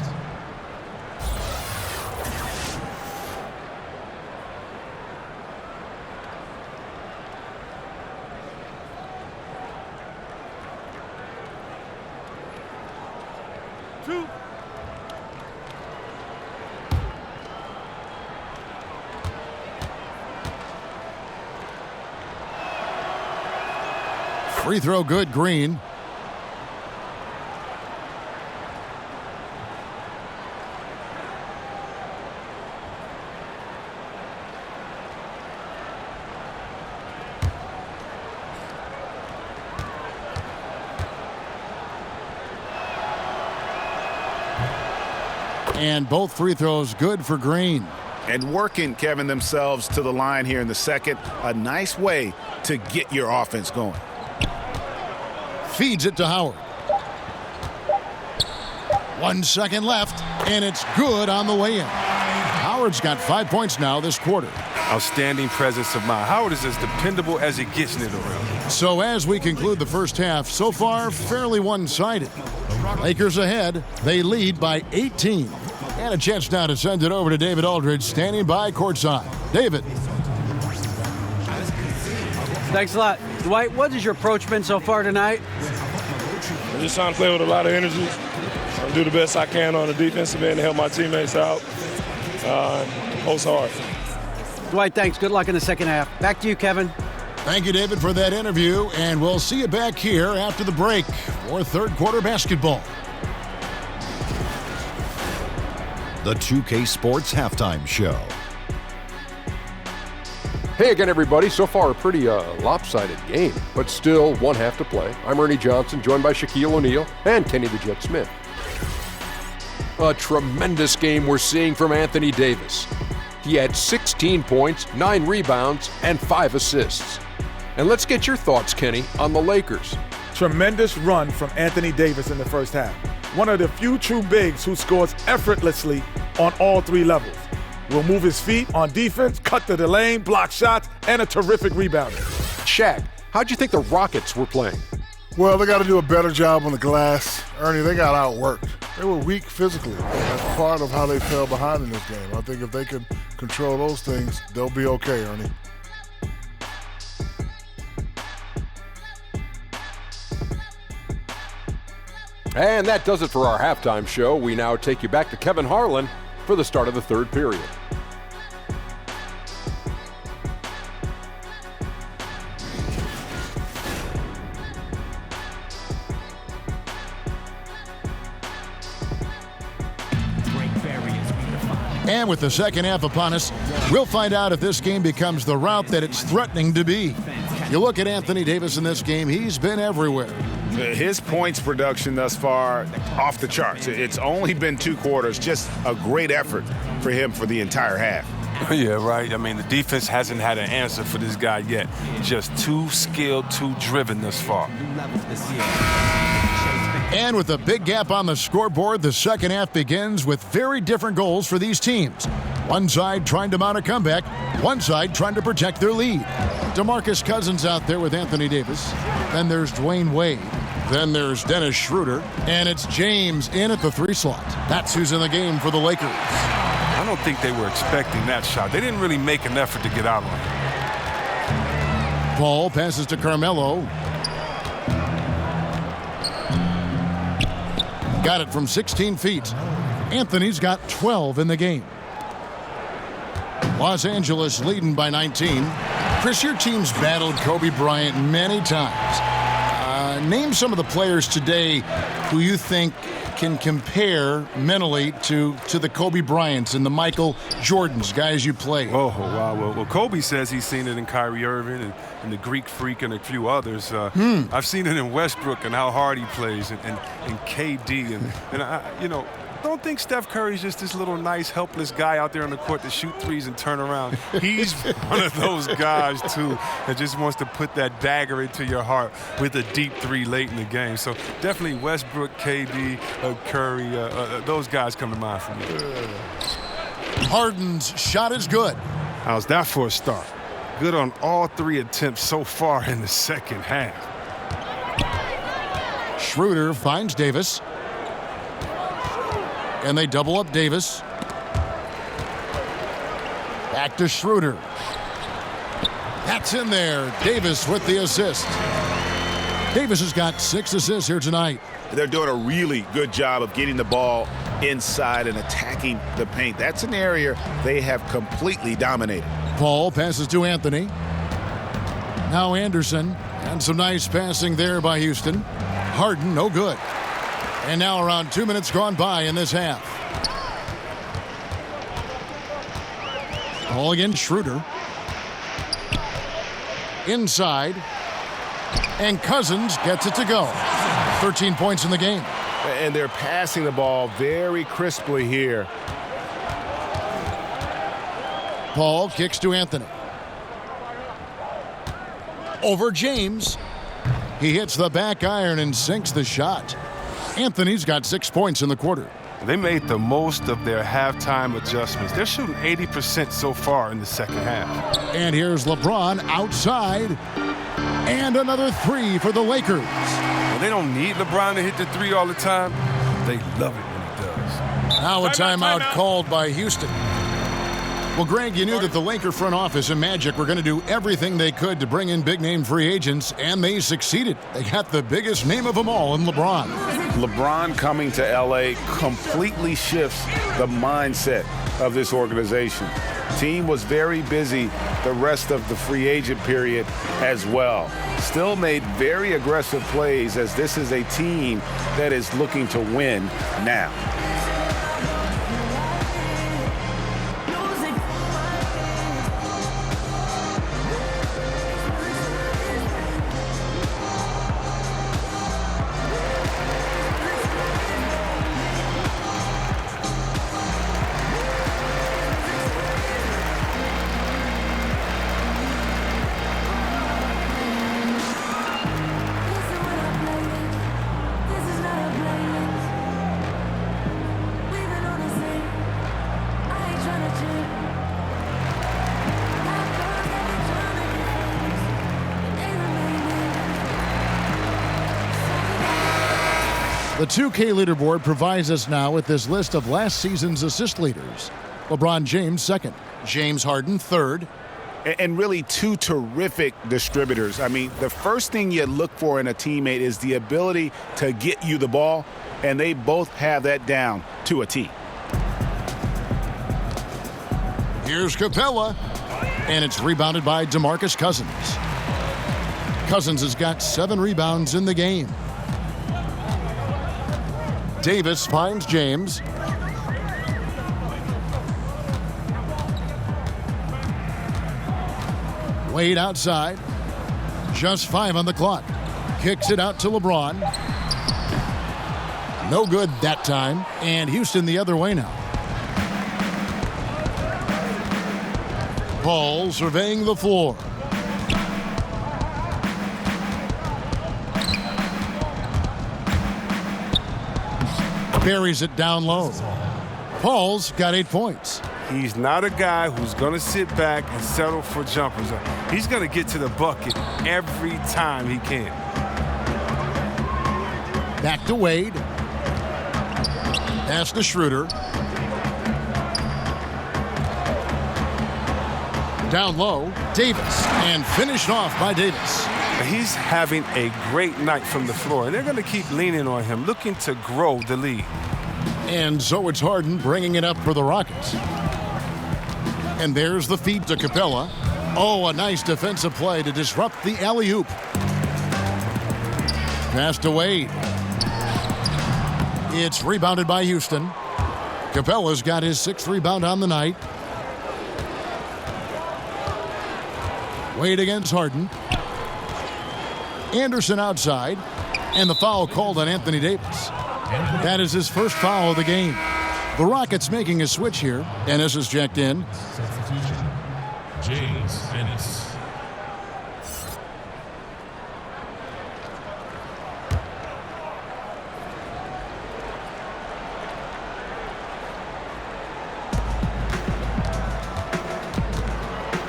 Free throw good, Green. And both free throws good for Green. And working, Kevin, themselves to the line here in the second. A nice way to get your offense going. Feeds it to Howard. 1 second left, and it's good on the way in. Howard's got 5 points now this quarter. Outstanding presence of mind. Howard is as dependable as he gets in it around. So as we conclude the first half, so far fairly one-sided. Lakers ahead. They lead by 18. And a chance now to send it over to David Aldridge, standing by courtside. David. Thanks a lot. Dwight, what has your approach been so far tonight? I'm just trying to play with a lot of energy. I'll do the best I can on the defensive end to help my teammates out. Most hard. Dwight, thanks. Good luck in the second half. Back to you, Kevin. Thank you, David, for that interview. And we'll see you back here after the break for third quarter basketball. The 2K Sports Halftime Show. Hey again, everybody. So far, a pretty lopsided game, but still one half to play. I'm Ernie Johnson, joined by Shaquille O'Neal and Kenny the Jet Smith. A tremendous game we're seeing from Anthony Davis. He had 16 points, 9 rebounds, and 5 assists. And let's get your thoughts, Kenny, on the Lakers. Tremendous run from Anthony Davis in the first half. One of the few true bigs who scores effortlessly on all 3 levels. Will move his feet on defense, cut to the lane, block shots, and a terrific rebounder. Shaq, how'd you think the Rockets were playing? Well, they got to do a better job on the glass. Ernie, they got outworked. They were weak physically. That's part of how they fell behind in this game. I think if they can control those things, they'll be okay, Ernie. And that does it for our halftime show. We now take you back to Kevin Harlan for the start of the third period. And with the second half upon us, we'll find out if this game becomes the rout that it's threatening to be. You look at Anthony Davis in this game, he's been everywhere. His points production thus far, off the charts. It's only been 2 quarters, just a great effort for him for the entire half. Yeah, right. I mean, the defense hasn't had an answer for this guy yet. Just too skilled, too driven thus far. And with a big gap on the scoreboard, the second half begins with very different goals for these teams. One side trying to mount a comeback, one side trying to protect their lead. DeMarcus Cousins out there with Anthony Davis. Then there's Dwayne Wade. Then there's Dennis Schroeder. And it's James in at the 3 slot. That's who's in the game for the Lakers. I don't think they were expecting that shot. They didn't really make an effort to get out on it. Paul passes to Carmelo. Got it from 16 feet. Anthony's got 12 in the game. Los Angeles leading by 19. Chris, your team's battled Kobe Bryant many times. Name some of the players today who you think can compare mentally to the Kobe Bryants and the Michael Jordans, guys you played. Oh, wow. Well, Kobe says he's seen it in Kyrie Irving and the Greek Freak and a few others. I've seen it in Westbrook and how hard he plays and KD. And I don't think Steph Curry's just this little nice, helpless guy out there on the court to shoot threes and turn around. He's one of those guys, too, that just wants to put that dagger into your heart with a deep 3 late in the game. So definitely Westbrook, KD, Curry, those guys come to mind for me. Harden's shot is good. How's that for a start? Good on all 3 attempts so far in the second half. Schroeder finds Davis. And they double up Davis. Back to Schroeder. That's in there. Davis with the assist. Davis has got 6 assists here tonight. They're doing a really good job of getting the ball inside and attacking the paint. That's an area they have completely dominated. Paul passes to Anthony. Now Anderson. And some nice passing there by Houston. Harden, no good. And now around 2 minutes gone by in this half. Ball again, Schroeder. Inside. And Cousins gets it to go. 13 points in the game. And they're passing the ball very crisply here. Paul kicks to Anthony. Over James. He hits the back iron and sinks the shot. Anthony's got 6 points in the quarter. They made the most of their halftime adjustments. They're shooting 80% so far in the second half. And here's LeBron outside. And another 3 for the Lakers. Well, they don't need LeBron to hit the 3 all the time. They love it when he does. Now a timeout called by Houston. Well, Greg, you knew that the Laker front office and Magic were going to do everything they could to bring in big-name free agents, and they succeeded. They got the biggest name of them all in LeBron. LeBron coming to L.A. completely shifts the mindset of this organization. Team was very busy the rest of the free agent period as well. Still made very aggressive plays as this is a team that is looking to win now. The 2K leaderboard provides us now with this list of last season's assist leaders. LeBron James, second. James Harden, third. And really two terrific distributors. I mean, the first thing you look for in a teammate is the ability to get you the ball, and they both have that down to a T. Here's Capella, and it's rebounded by DeMarcus Cousins. Cousins has got 7 rebounds in the game. Davis finds James. Wade outside. Just 5 on the clock. Kicks it out to LeBron. No good that time. And Houston the other way now. Paul surveying the floor. Buries it down low. Paul's got 8 points. He's not a guy who's going to sit back and settle for jumpers. He's going to get to the bucket every time he can. Back to Wade. Pass to Schroeder. Down low, Davis. And finished off by Davis. He's having a great night from the floor, and they're going to keep leaning on him, looking to grow the lead. And so it's Harden bringing it up for the Rockets. And there's the feed to Capella. Oh, a nice defensive play to disrupt the alley-oop. Pass to Wade. It's rebounded by Houston. Capella's got his 6th rebound on the night. Wade against Harden. Anderson outside. And the foul called on Anthony Davis. That is his first foul of the game. The Rockets making a switch here. Ennis is checked in. Substitution, James Ennis.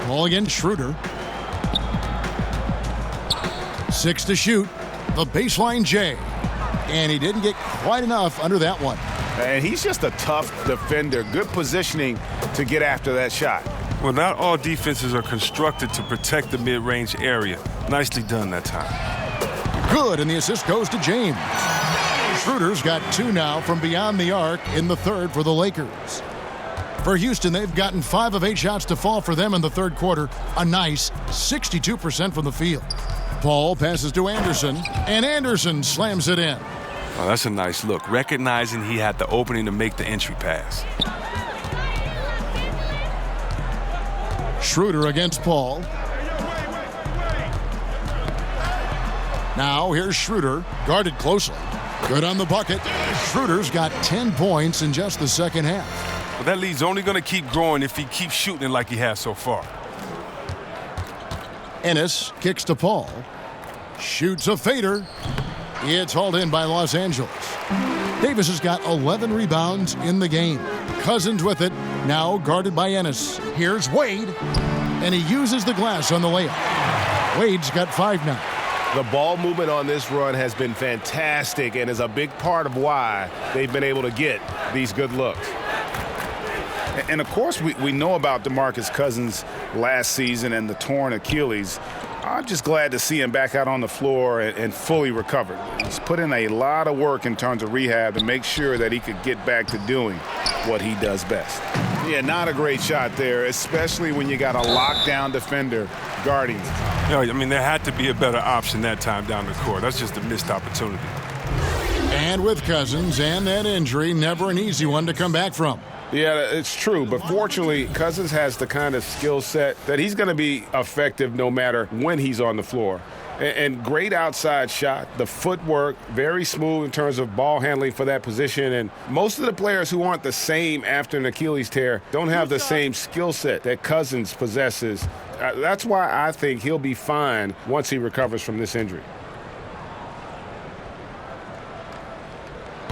Ball against Schroeder. 6 to shoot. The baseline J. And he didn't get quite enough under that one. And he's just a tough defender. Good positioning to get after that shot. Well, not all defenses are constructed to protect the mid-range area. Nicely done that time. Good, and the assist goes to James. Schroeder's got 2 now from beyond the arc in the third for the Lakers. For Houston, they've gotten 5 of 8 shots to fall for them in the third quarter. A nice 62% from the field. Paul passes to Anderson, and Anderson slams it in. Oh, that's a nice look, recognizing he had the opening to make the entry pass. Schroeder against Paul. Now here's Schroeder, guarded closely. Good on the bucket. Schroeder's got 10 points in just the second half. Well, that lead's only going to keep growing if he keeps shooting it like he has so far. Ennis kicks to Paul. Shoots a fader. It's hauled in by Los Angeles. Davis has got 11 rebounds in the game. Cousins with it, now guarded by Ennis. Here's Wade, and he uses the glass on the layup. Wade's got 5 now. The ball movement on this run has been fantastic and is a big part of why they've been able to get these good looks. And, of course, we know about DeMarcus Cousins last season and the torn Achilles. I'm just glad to see him back out on the floor and fully recovered. He's put in a lot of work in terms of rehab to make sure that he could get back to doing what he does best. Yeah, not a great shot there, especially when you got a lockdown defender guarding you. Yeah, I mean, there had to be a better option that time down the court. That's just a missed opportunity. And with Cousins and that injury, never an easy one to come back from. Yeah, it's true. But fortunately, Cousins has the kind of skill set that he's going to be effective no matter when he's on the floor. And great outside shot, the footwork, very smooth in terms of ball handling for that position. And most of the players who aren't the same after an Achilles tear don't have the same skill set that Cousins possesses. That's why I think he'll be fine once he recovers from this injury.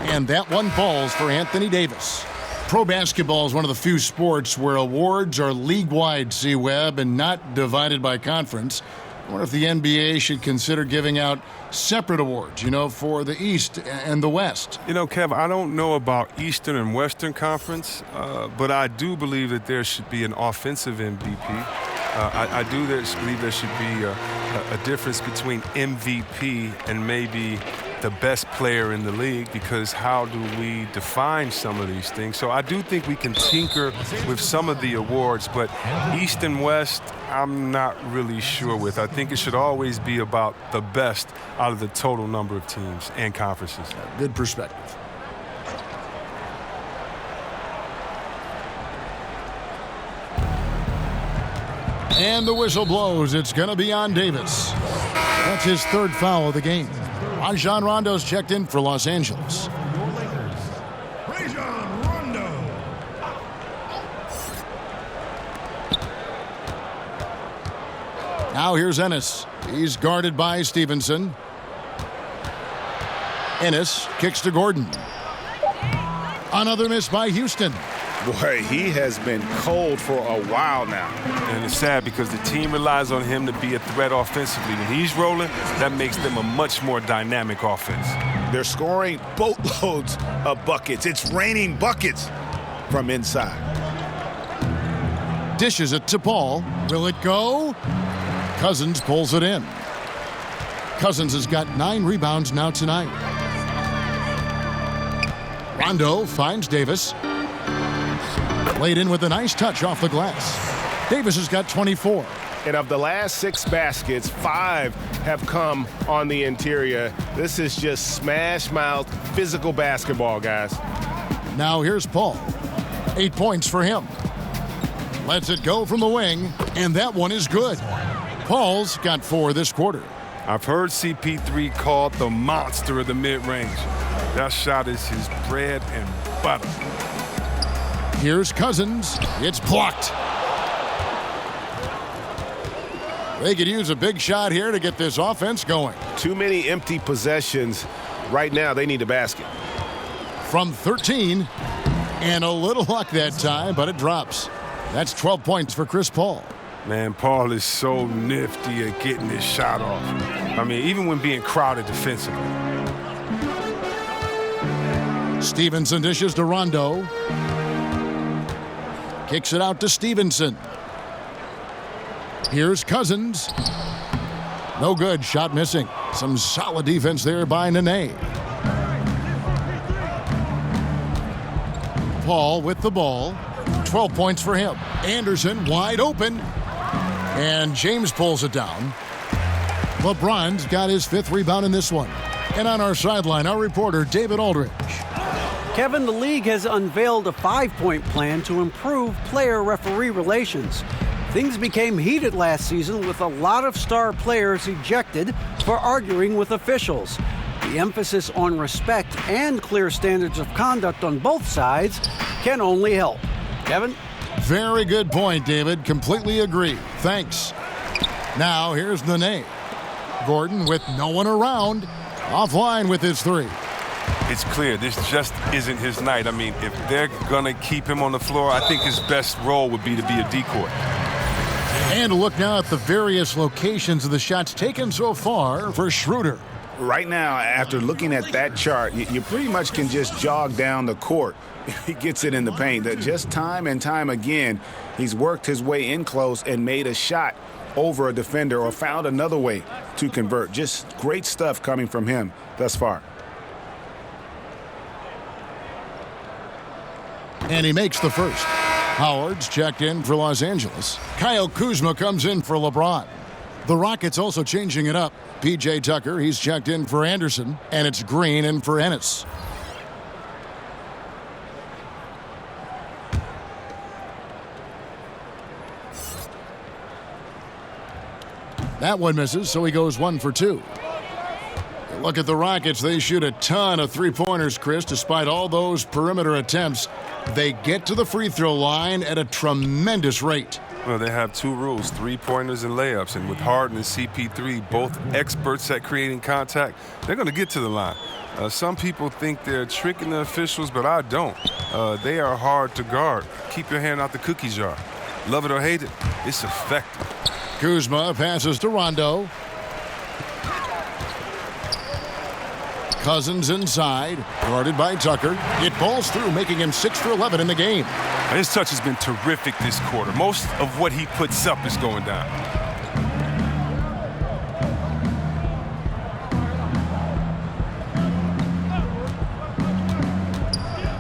And that one falls for Anthony Davis. Pro basketball is one of the few sports where awards are league-wide, C-Web, and not divided by conference. I wonder if the NBA should consider giving out separate awards, for the East and the West. Kev, I don't know about Eastern and Western Conference, but I do believe that there should be an offensive MVP. I do believe there should be a difference between MVP and maybe the best player in the league, because how do we define some of these things? So I do think we can tinker with some of the awards, but East and West, I'm not really sure with. I think it should always be about the best out of the total number of teams and conferences. Good perspective. And the whistle blows. It's going to be on Davis. That's his third foul of the game. Rajon Rondo's checked in for Los Angeles. Rajon Rondo. Now here's Ennis. He's guarded by Stevenson. Ennis kicks to Gordon. Another miss by Houston. Boy, he has been cold for a while now. And it's sad because the team relies on him to be a threat offensively. When he's rolling, that makes them a much more dynamic offense. They're scoring boatloads of buckets. It's raining buckets from inside. Dishes it to Paul. Will it go? Cousins pulls it in. Cousins has got 9 rebounds now tonight. Rondo finds Davis. Laid in with a nice touch off the glass. Davis has got 24. And of the last 6 baskets, 5 have come on the interior. This is just smash-mouth physical basketball, guys. Now here's Paul. 8 points for him. Lets it go from the wing, and that one is good. Paul's got 4 this quarter. I've heard CP3 called the monster of the mid-range. That shot is his bread and butter. Here's Cousins. It's blocked. They could use a big shot here to get this offense going. Too many empty possessions. Right now, they need a basket. From 13, and a little luck that time, but it drops. That's 12 points for Chris Paul. Man, Paul is so nifty at getting his shot off. I mean, even when being crowded defensively. Stevenson dishes to Rondo. Kicks it out to Stevenson. Here's Cousins. No good. Shot missing. Some solid defense there by Nene. Paul with the ball. 12 points for him. Anderson wide open. And James pulls it down. LeBron's got his 5th rebound in this one. And on our sideline, our reporter, David Aldridge. Kevin, the league has unveiled a 5-point plan to improve player-referee relations. Things became heated last season with a lot of star players ejected for arguing with officials. The emphasis on respect and clear standards of conduct on both sides can only help. Kevin? Very good point, David. Completely agree. Thanks. Now here's Nene. Gordon with no one around. Offline with his 3. It's clear this just isn't his night. I mean, if they're going to keep him on the floor, I think his best role would be to be a decoy. And a look now at the various locations of the shots taken so far for Schroeder. Right now, after looking at that chart, you pretty much can just jog down the court. He gets it in the paint. Just time and time again, he's worked his way in close and made a shot over a defender or found another way to convert. Just great stuff coming from him thus far. And he makes the first. Howard's checked in for Los Angeles. Kyle Kuzma comes in for LeBron. The Rockets also changing it up. P.J. Tucker, he's checked in for Anderson. And it's Green in for Ennis. That one misses, so he goes 1 for 2. Look at the Rockets. They shoot a ton of three-pointers, Chris, despite all those perimeter attempts. They get to the free throw line at a tremendous rate. Well, they have 2 rules, three-pointers and layups. And with Harden and CP3, both experts at creating contact, they're going to get to the line. Some people think they're tricking the officials, but I don't. They are hard to guard. Keep your hand out the cookie jar. Love it or hate it, it's effective. Kuzma passes to Rondo. Cousins inside, guarded by Tucker. It balls through, making him 6 for 11 in the game. His touch has been terrific this quarter. Most of what he puts up is going down.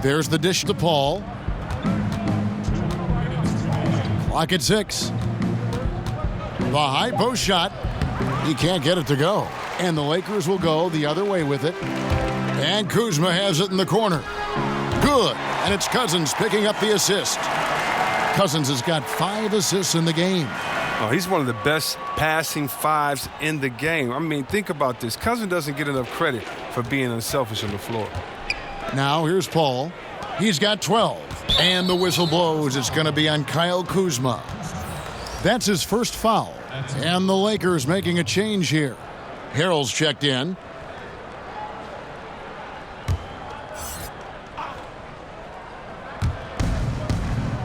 There's the dish to Paul. Clock at 6. The high post shot. He can't get it to go. And the Lakers will go the other way with it. And Kuzma has it in the corner. Good. And it's Cousins picking up the assist. Cousins has got 5 assists in the game. Oh, he's one of the best passing fives in the game. I mean, think about this. Cousins doesn't get enough credit for being unselfish on the floor. Now here's Paul. He's got 12. And the whistle blows. It's going to be on Kyle Kuzma. That's his first foul. And the Lakers making a change here. Harrell's checked in.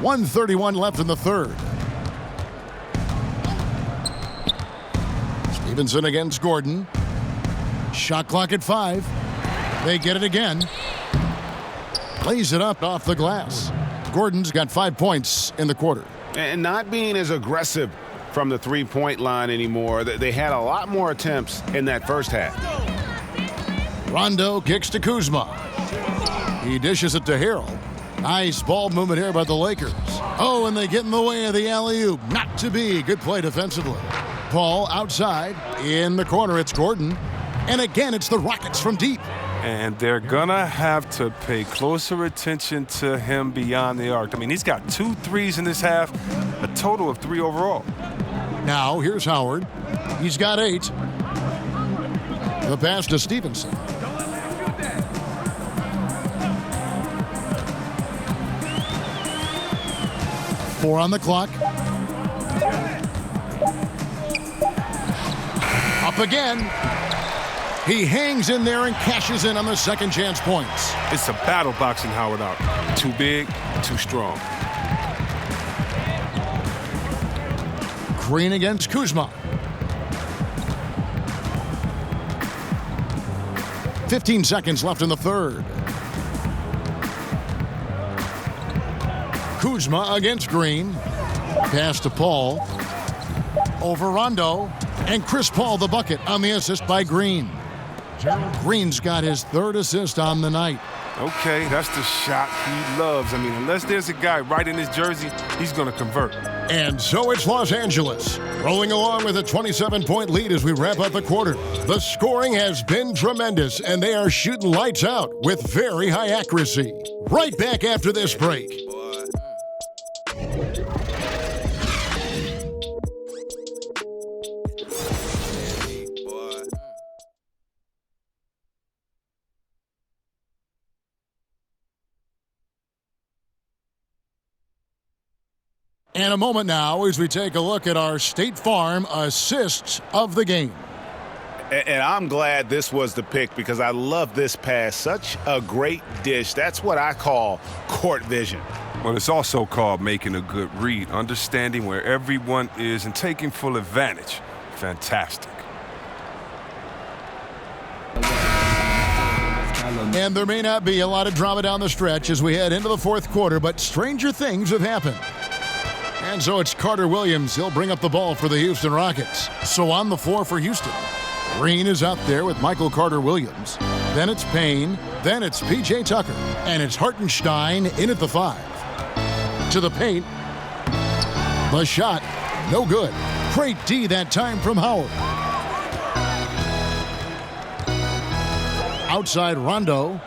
.131 left in the third. Stevenson against Gordon. Shot clock at 5. They get it again. Lays it up off the glass. Gordon's got 5 points in the quarter. And not being as aggressive from the three-point line anymore. They had a lot more attempts in that first half. Rondo kicks to Kuzma. He dishes it to Harrell. Nice ball movement here by the Lakers. Oh, and they get in the way of the alley-oop. Not to be. Good play defensively. Paul outside. In the corner, it's Gordon. And again, it's the Rockets from deep. And they're going to have to pay closer attention to him beyond the arc. I mean, he's got 2 threes in this half, a total of 3 overall. Now, here's Howard. He's got 8. The pass to Stevenson. Four on the clock. Up again. He hangs in there and cashes in on the second chance points. It's a battle boxing Howard out. Too big, too strong. Green against Kuzma. 15 seconds left in the third. Kuzma against Green. Pass to Paul. Over Rondo. And Chris Paul the bucket on the assist by Green. Green's got his 3rd assist on the night. Okay, that's the shot he loves. I mean, unless there's a guy right in his jersey, he's going to convert. And so it's Los Angeles, rolling along with a 27-point lead as we wrap up the quarter. The scoring has been tremendous, and they are shooting lights out with very high accuracy. Right back after this break. And a moment now as we take a look at our State Farm assists of the game. And I'm glad this was the pick because I love this pass. Such a great dish. That's what I call court vision. Well, it's also called making a good read, understanding where everyone is and taking full advantage. Fantastic. And there may not be a lot of drama down the stretch as we head into the fourth quarter, but stranger things have happened. And so it's Carter Williams. He'll bring up the ball for the Houston Rockets. So on the floor for Houston, Green is out there with Michael Carter Williams. Then it's Payne. Then it's P.J. Tucker. And it's Hartenstein in at the 5. To the paint. The shot. No good. Great D that time from Howard. Outside Rondo.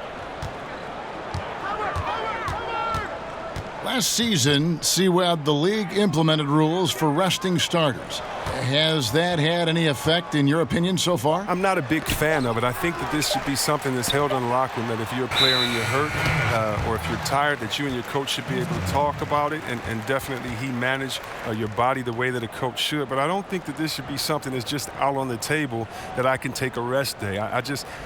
Last season, CWAB, the league implemented rules for resting starters. Has that had any effect in your opinion so far? I'm not a big fan of it. I think that this should be something that's held in the locker room, that if you're a player and you're hurt, or if you're tired, that you and your coach should be able to talk about it, and definitely he managed your body the way that a coach should. But I don't think that this should be something that's just out on the table that I can take a rest day.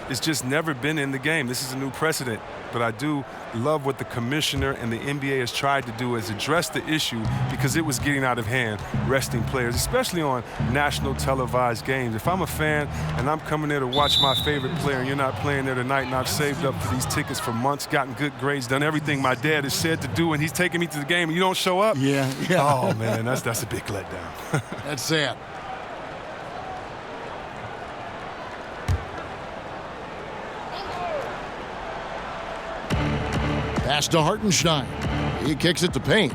It's just never been in the game. This is a new precedent. But I do love what the commissioner and the NBA has tried to do, is address the issue, because it was getting out of hand, resting players, especially on national televised games. If I'm a fan and I'm coming there to watch my favorite player and you're not playing there tonight, and I've saved up for these tickets for months, gotten good grades, done everything my dad has said to do, and he's taking me to the game and you don't show up? Yeah. Oh, man, that's a big letdown. That's sad. Pass to Hartenstein. He kicks it to Payne.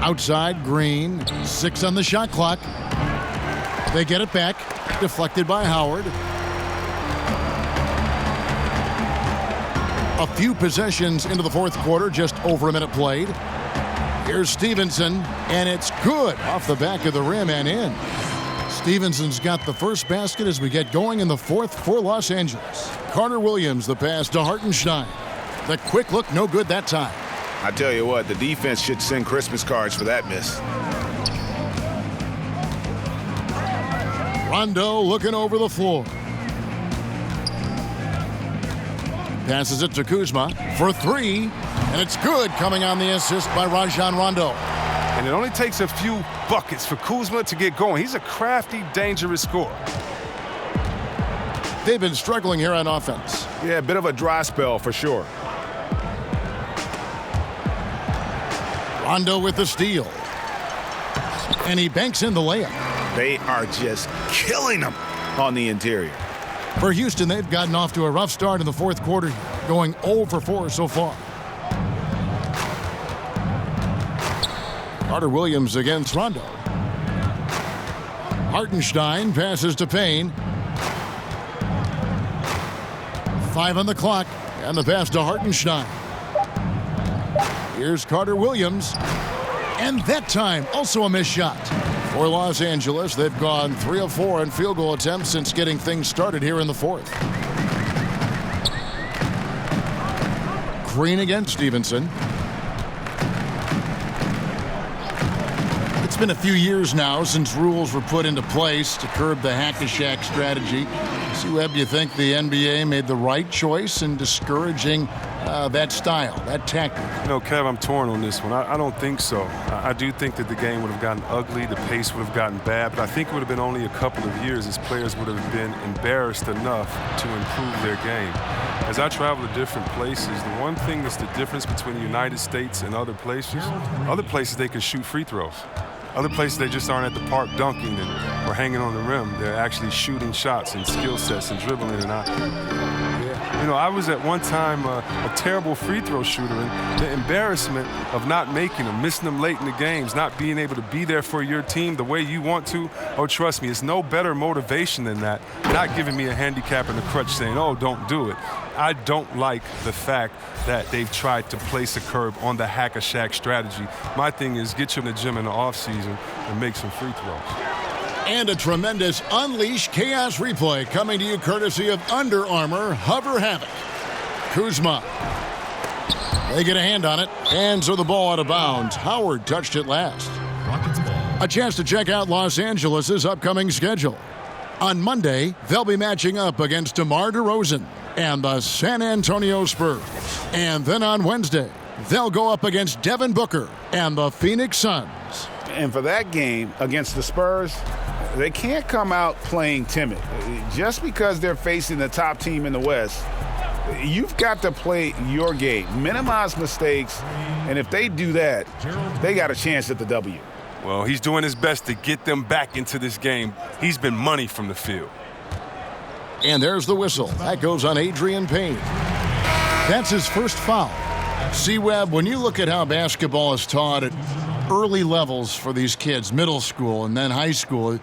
Outside, Green. 6 on the shot clock. They get it back. Deflected by Howard. A few possessions into the fourth quarter, just over a minute played. Here's Stevenson, and it's good off the back of the rim and in. Stevenson's got the first basket as we get going in the fourth for Los Angeles. Carter Williams, the pass to Hartenstein. The quick look, no good that time. I tell you what, the defense should send Christmas cards for that miss. Rondo looking over the floor. Passes it to Kuzma for 3, and it's good, coming on the assist by Rajon Rondo. And it only takes a few buckets for Kuzma to get going. He's a crafty, dangerous scorer. They've been struggling here on offense. Yeah, a bit of a dry spell for sure. Rondo with the steal. And he banks in the layup. They are just killing them on the interior. For Houston, they've gotten off to a rough start in the fourth quarter, going 0 for 4 so far. Carter Williams against Rondo. Hartenstein passes to Payne. 5 on the clock, and the pass to Hartenstein. Here's Carter Williams, and that time also a missed shot. For Los Angeles, they've gone 3 of 4 in field goal attempts since getting things started here in the fourth. Green against Stevenson. It's been a few years now since rules were put into place to curb the hack-a-shack strategy. Sue Webb, do you think the NBA made the right choice in discouraging that style, that tactic? You know, Kev, I'm torn on this one. I don't think so. I do think that the game would have gotten ugly, the pace would have gotten bad, but I think it would have been only a couple of years as players would have been embarrassed enough to improve their game. As I travel to different places, the one thing that's the difference between the United States and other places they can shoot free throws. Other places, they just aren't at the park dunking or hanging on the rim. They're actually shooting shots and skill sets and dribbling. And I was at one time a terrible free throw shooter, and the embarrassment of not making them, missing them late in the games, not being able to be there for your team the way you want to, oh, trust me, it's no better motivation than that. Not giving me a handicap and a crutch saying, oh, don't do it. I don't like the fact that they've tried to place a curb on the hack-a-shack strategy. My thing is get you in the gym in the offseason and make some free throws. And a tremendous Unleash Chaos replay coming to you courtesy of Under Armour Hover Havoc. Kuzma. They get a hand on it. Hands are the ball out of bounds. Howard touched it last. A chance to check out Los Angeles' upcoming schedule. On Monday, they'll be matching up against DeMar DeRozan and the San Antonio Spurs. And then on Wednesday, they'll go up against Devin Booker and the Phoenix Suns. And for that game against the Spurs, they can't come out playing timid. Just because they're facing the top team in the West, you've got to play your game, minimize mistakes, and if they do that, they got a chance at the W. Well, he's doing his best to get them back into this game. He's been money from the field. And there's the whistle. That goes on Adrian Payne. That's his first foul. C-Webb, when you look at how basketball is taught at early levels for these kids, middle school and then high school,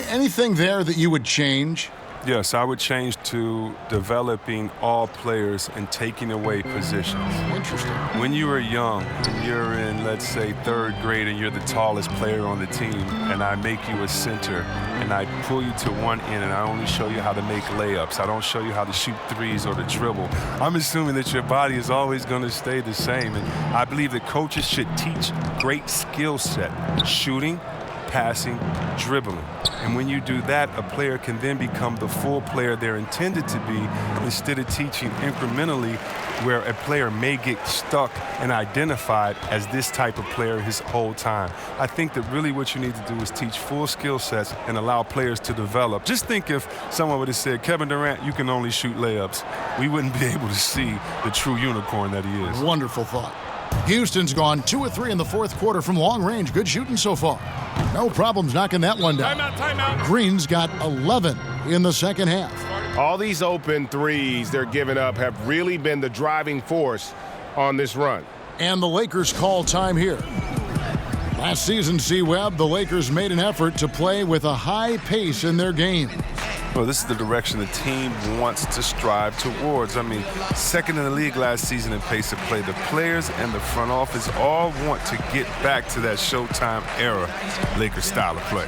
anything there that you would change? Yes, I would change to developing all players and taking away positions. Interesting. When you were young, when you're in, let's say, 3rd grade and you're the tallest player on the team, and I make you a center, and I pull you to one end, and I only show you how to make layups. I don't show you how to shoot threes or to dribble. I'm assuming that your body is always going to stay the same, and I believe that coaches should teach great skill set, shooting, passing, dribbling. And when you do that, a player can then become the full player they're intended to be, instead of teaching incrementally where a player may get stuck and identified as this type of player his whole time. I think that really what you need to do is teach full skill sets and allow players to develop. Just think if someone would have said, Kevin Durant, you can only shoot layups. We wouldn't be able to see the true unicorn that he is. Wonderful thought. Houston's gone 2 of 3 in the 4th quarter from long range. Good shooting so far. No problems knocking that one down. Timeout. Green's got 11 in the 2nd half. All these open threes they're giving up have really been the driving force on this run. And the Lakers call time here. Last season, C-Webb, the Lakers made an effort to play with a high pace in their game. Well, this is the direction the team wants to strive towards. I mean, 2nd in the league last season in pace of play. The players and the front office all want to get back to that Showtime era Lakers style of play.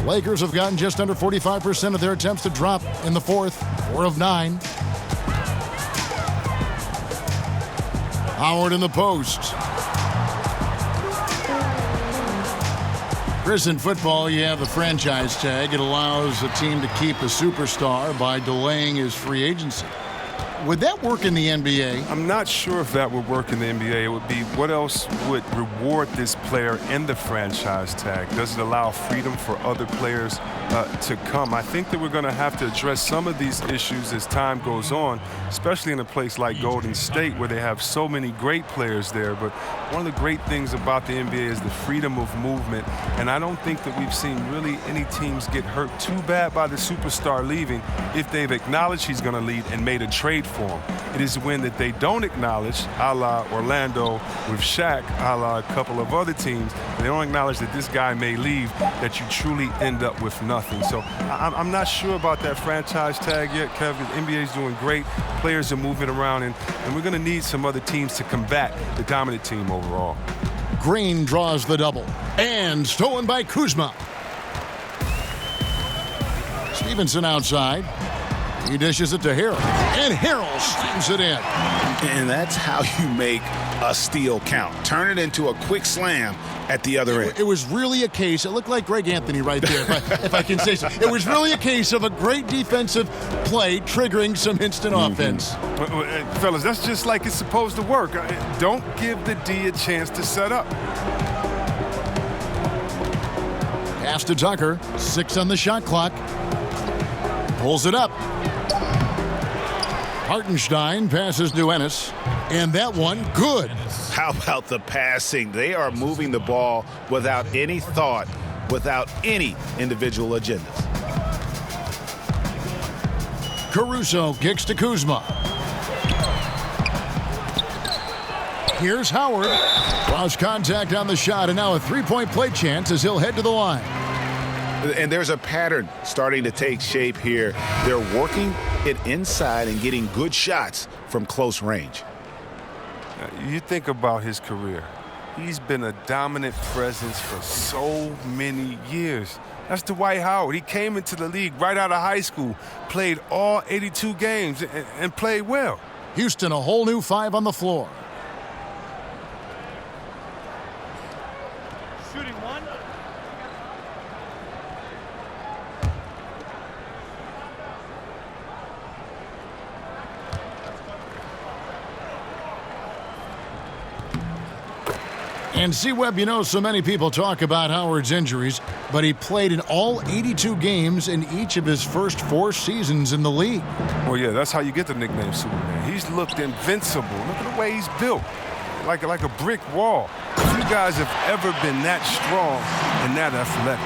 Lakers have gotten just under 45% of their attempts to drop in the 4th, 4 of 9. Howard in the post. Chris, in football, you have the franchise tag. It allows a team to keep a superstar by delaying his free agency. Would that work in the NBA? I'm not sure if that would work in the NBA. It would be what else would reward this player in the franchise tag? Does it allow freedom for other players to come? I think that we're going to have to address some of these issues as time goes on, especially in a place like Golden State where they have so many great players there. But one of the great things about the NBA is the freedom of movement, and I don't think that we've seen really any teams get hurt too bad by the superstar leaving if they've acknowledged he's going to leave and made a trade for him. It is when that they don't acknowledge, a la Orlando with Shaq, a la a couple of other teams, they don't acknowledge that this guy may leave, that you truly end up with nothing. So I'm not sure about that franchise tag yet, Kevin. The NBA is doing great. Players are moving around, and we're going to need some other teams to combat the dominant team overall. Green draws the double. And stolen by Kuzma. Stevenson outside. He dishes it to Harrell. And Harrell slams it in. And that's how you make a steal count. Turn it into a quick slam at the other end. It was really a case, it looked like Greg Anthony right there, if I can say so. It was really a case of a great defensive play triggering some instant offense. Fellas, that's just like it's supposed to work. Don't give the D a chance to set up. Pass to Tucker, 6 on the shot clock. Pulls it up. Hartenstein passes to Ennis, and that one good. How about the passing? They are moving the ball without any thought, without any individual agendas. Caruso kicks to Kuzma. Here's Howard. Lost contact on the shot, and now a three-point play chance as he'll head to the line. And there's a pattern starting to take shape here. They're working it inside and getting good shots from close range. You think about his career. He's been a dominant presence for so many years. That's Dwight Howard. He came into the league right out of high school, played all 82 games, and played well. Houston, a whole new 5 on the floor. And see, Webb, you know, so many people talk about Howard's injuries, but he played in all 82 games in each of his first 4 seasons in the league. Well, yeah, that's how you get the nickname Superman. He's looked invincible. Look at the way he's built, like a brick wall. Few guys have ever been that strong and that athletic.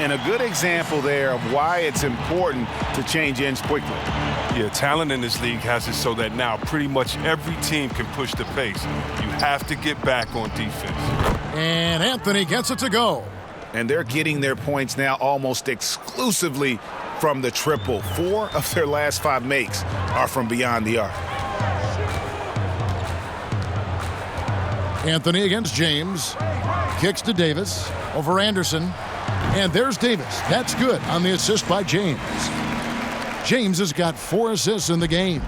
And a good example there of why it's important to change ends quickly. Yeah, talent in this league has it so that now pretty much every team can push the pace. You have to get back on defense. And Anthony gets it to go. And they're getting their points now almost exclusively from the triple. 4 of their last 5 makes are from beyond the arc. Anthony against James. Kicks to Davis. Over Anderson. And there's Davis. That's good on the assist by James. James has got 4 assists in the game.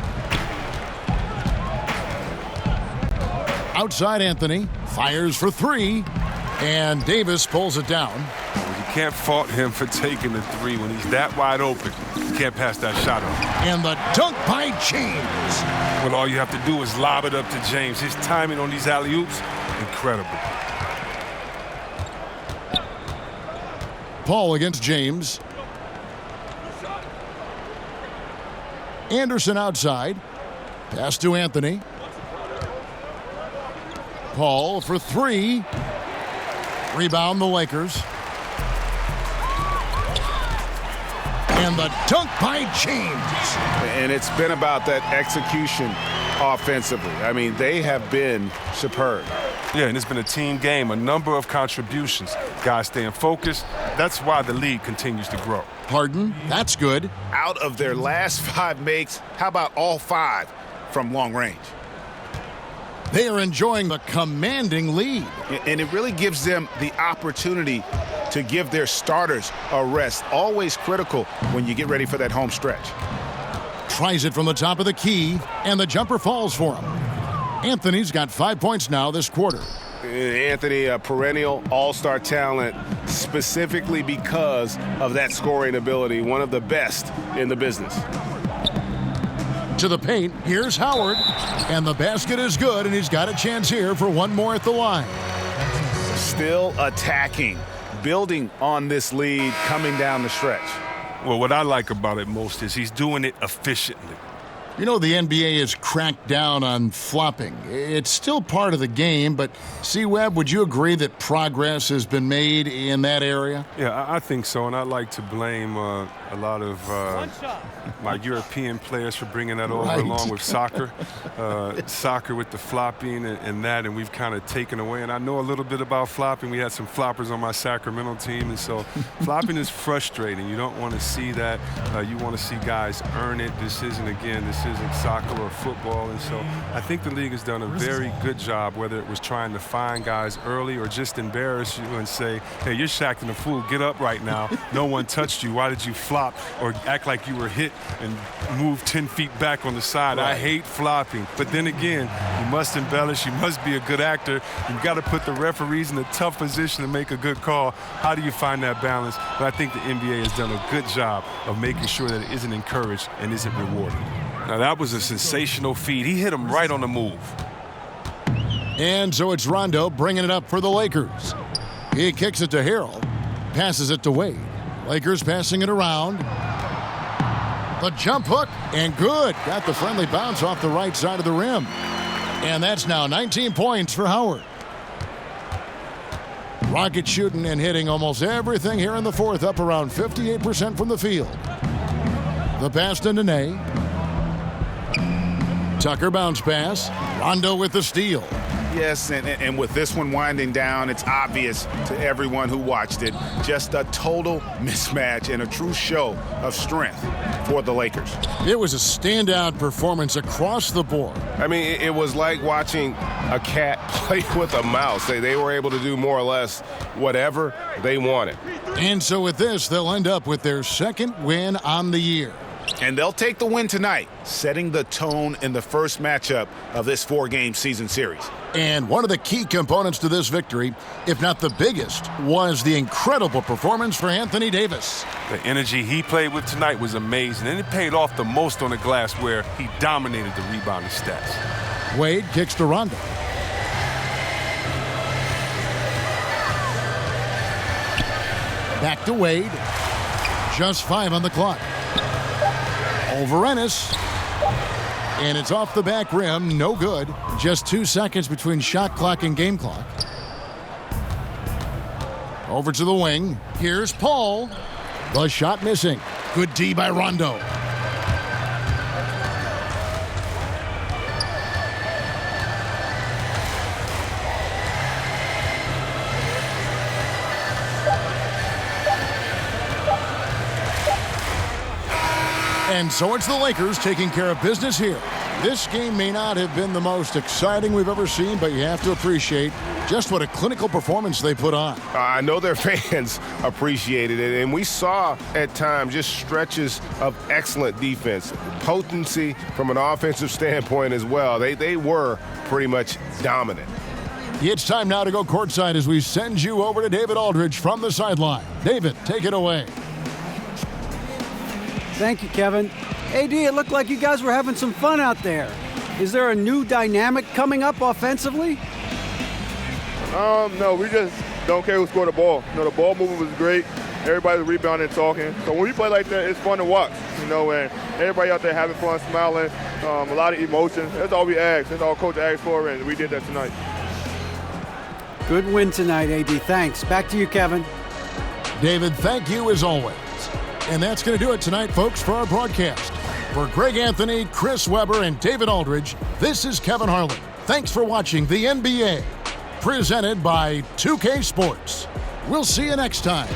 Outside Anthony. Fires for 3. And Davis pulls it down. You can't fault him for taking the 3 when he's that wide open. You can't pass that shot up. And the dunk by James. Well, all you have to do is lob it up to James. His timing on these alley-oops, incredible. Paul against James. Anderson outside. Pass to Anthony. Paul for 3. Rebound the Lakers. And the dunk by James. And it's been about that execution offensively. I mean, they have been superb. Yeah, and it's been a team game, a number of contributions. Guys staying focused. That's why the league continues to grow. Harden, that's good. Out of their last 5 makes, how about all 5 from long range? They are enjoying the commanding lead. And it really gives them the opportunity to give their starters a rest. Always critical when you get ready for that home stretch. Tries it from the top of the key, and the jumper falls for him. Anthony's got 5 points now this quarter. Anthony, a perennial all-star talent, specifically because of that scoring ability, one of the best in the business. To the paint, here's Howard, and the basket is good, and he's got a chance here for 1 more at the line. Still attacking, building on this lead coming down the stretch. Well, what I like about it most is he's doing it efficiently. You know, the NBA has cracked down on flopping. It's still part of the game, but C-Webb, would you agree that progress has been made in that area? Yeah, I think so, and I'd like to blame a lot of my European players for bringing that over, along with soccer. Soccer with the flopping and that, and we've kind of taken away. And I know a little bit about flopping. We had some floppers on my Sacramento team, and so flopping is frustrating. You don't want to see that. You want to see guys earn it. This isn't soccer or football, and so I think the league has done a very good job, whether it was trying to find guys early or just embarrass you and say, hey, you're acting a fool, get up right now, no one touched you, why did you flop, or act like you were hit and move 10 feet back on the side. I hate flopping, but then again, you must embellish, you must be a good actor, you've got to put the referees in a tough position to make a good call. How do you find that balance? But I think the NBA has done a good job of making sure that it isn't encouraged and isn't rewarded. Now, that was a sensational feed. He hit him right on the move. And so it's Rondo bringing it up for the Lakers. He kicks it to Harrell, passes it to Wade. Lakers passing it around. The jump hook, and good. Got the friendly bounce off the right side of the rim. And that's now 19 points for Howard. Rocket shooting and hitting almost everything here in the fourth, up around 58% from the field. The pass to Nene. Tucker bounce pass. Rondo with the steal. Yes, and with this one winding down, it's obvious to everyone who watched it. Just a total mismatch and a true show of strength for the Lakers. It was a standout performance across the board. I mean, it was like watching a cat play with a mouse. They were able to do more or less whatever they wanted. And so with this, they'll end up with their second win on the year. And they'll take the win tonight, setting the tone in the first matchup of this 4-game season series. And one of the key components to this victory, if not the biggest, was the incredible performance for Anthony Davis. The energy he played with tonight was amazing, and it paid off the most on the glass where he dominated the rebounding stats. Wade kicks to Rondo. Back to Wade. Just 5 on the clock. Over Ennis. And it's off the back rim. No good. Just 2 seconds between shot clock and game clock. Over to the wing. Here's Paul. The shot missing. Good D by Rondo. And so it's the Lakers taking care of business here. This game may not have been the most exciting we've ever seen, but you have to appreciate just what a clinical performance they put on. I know their fans appreciated it, and we saw at times just stretches of excellent defense, potency from an offensive standpoint as well. They were pretty much dominant. It's time now to go courtside as we send you over to David Aldridge from the sideline. David, take it away. Thank you, Kevin. AD, it looked like you guys were having some fun out there. Is there a new dynamic coming up offensively? No, we just don't care who scored the ball. You know, the ball movement was great. Everybody's rebounding and talking. So when we play like that, it's fun to watch, you know, and everybody out there having fun, smiling, a lot of emotion. That's all we ask. That's all Coach asked for, and we did that tonight. Good win tonight, AD. Thanks. Back to you, Kevin. David, thank you as always. And that's going to do it tonight, folks, for our broadcast. For Greg Anthony, Chris Webber, and David Aldridge, this is Kevin Harlan. Thanks for watching the NBA, presented by 2K Sports. We'll see you next time.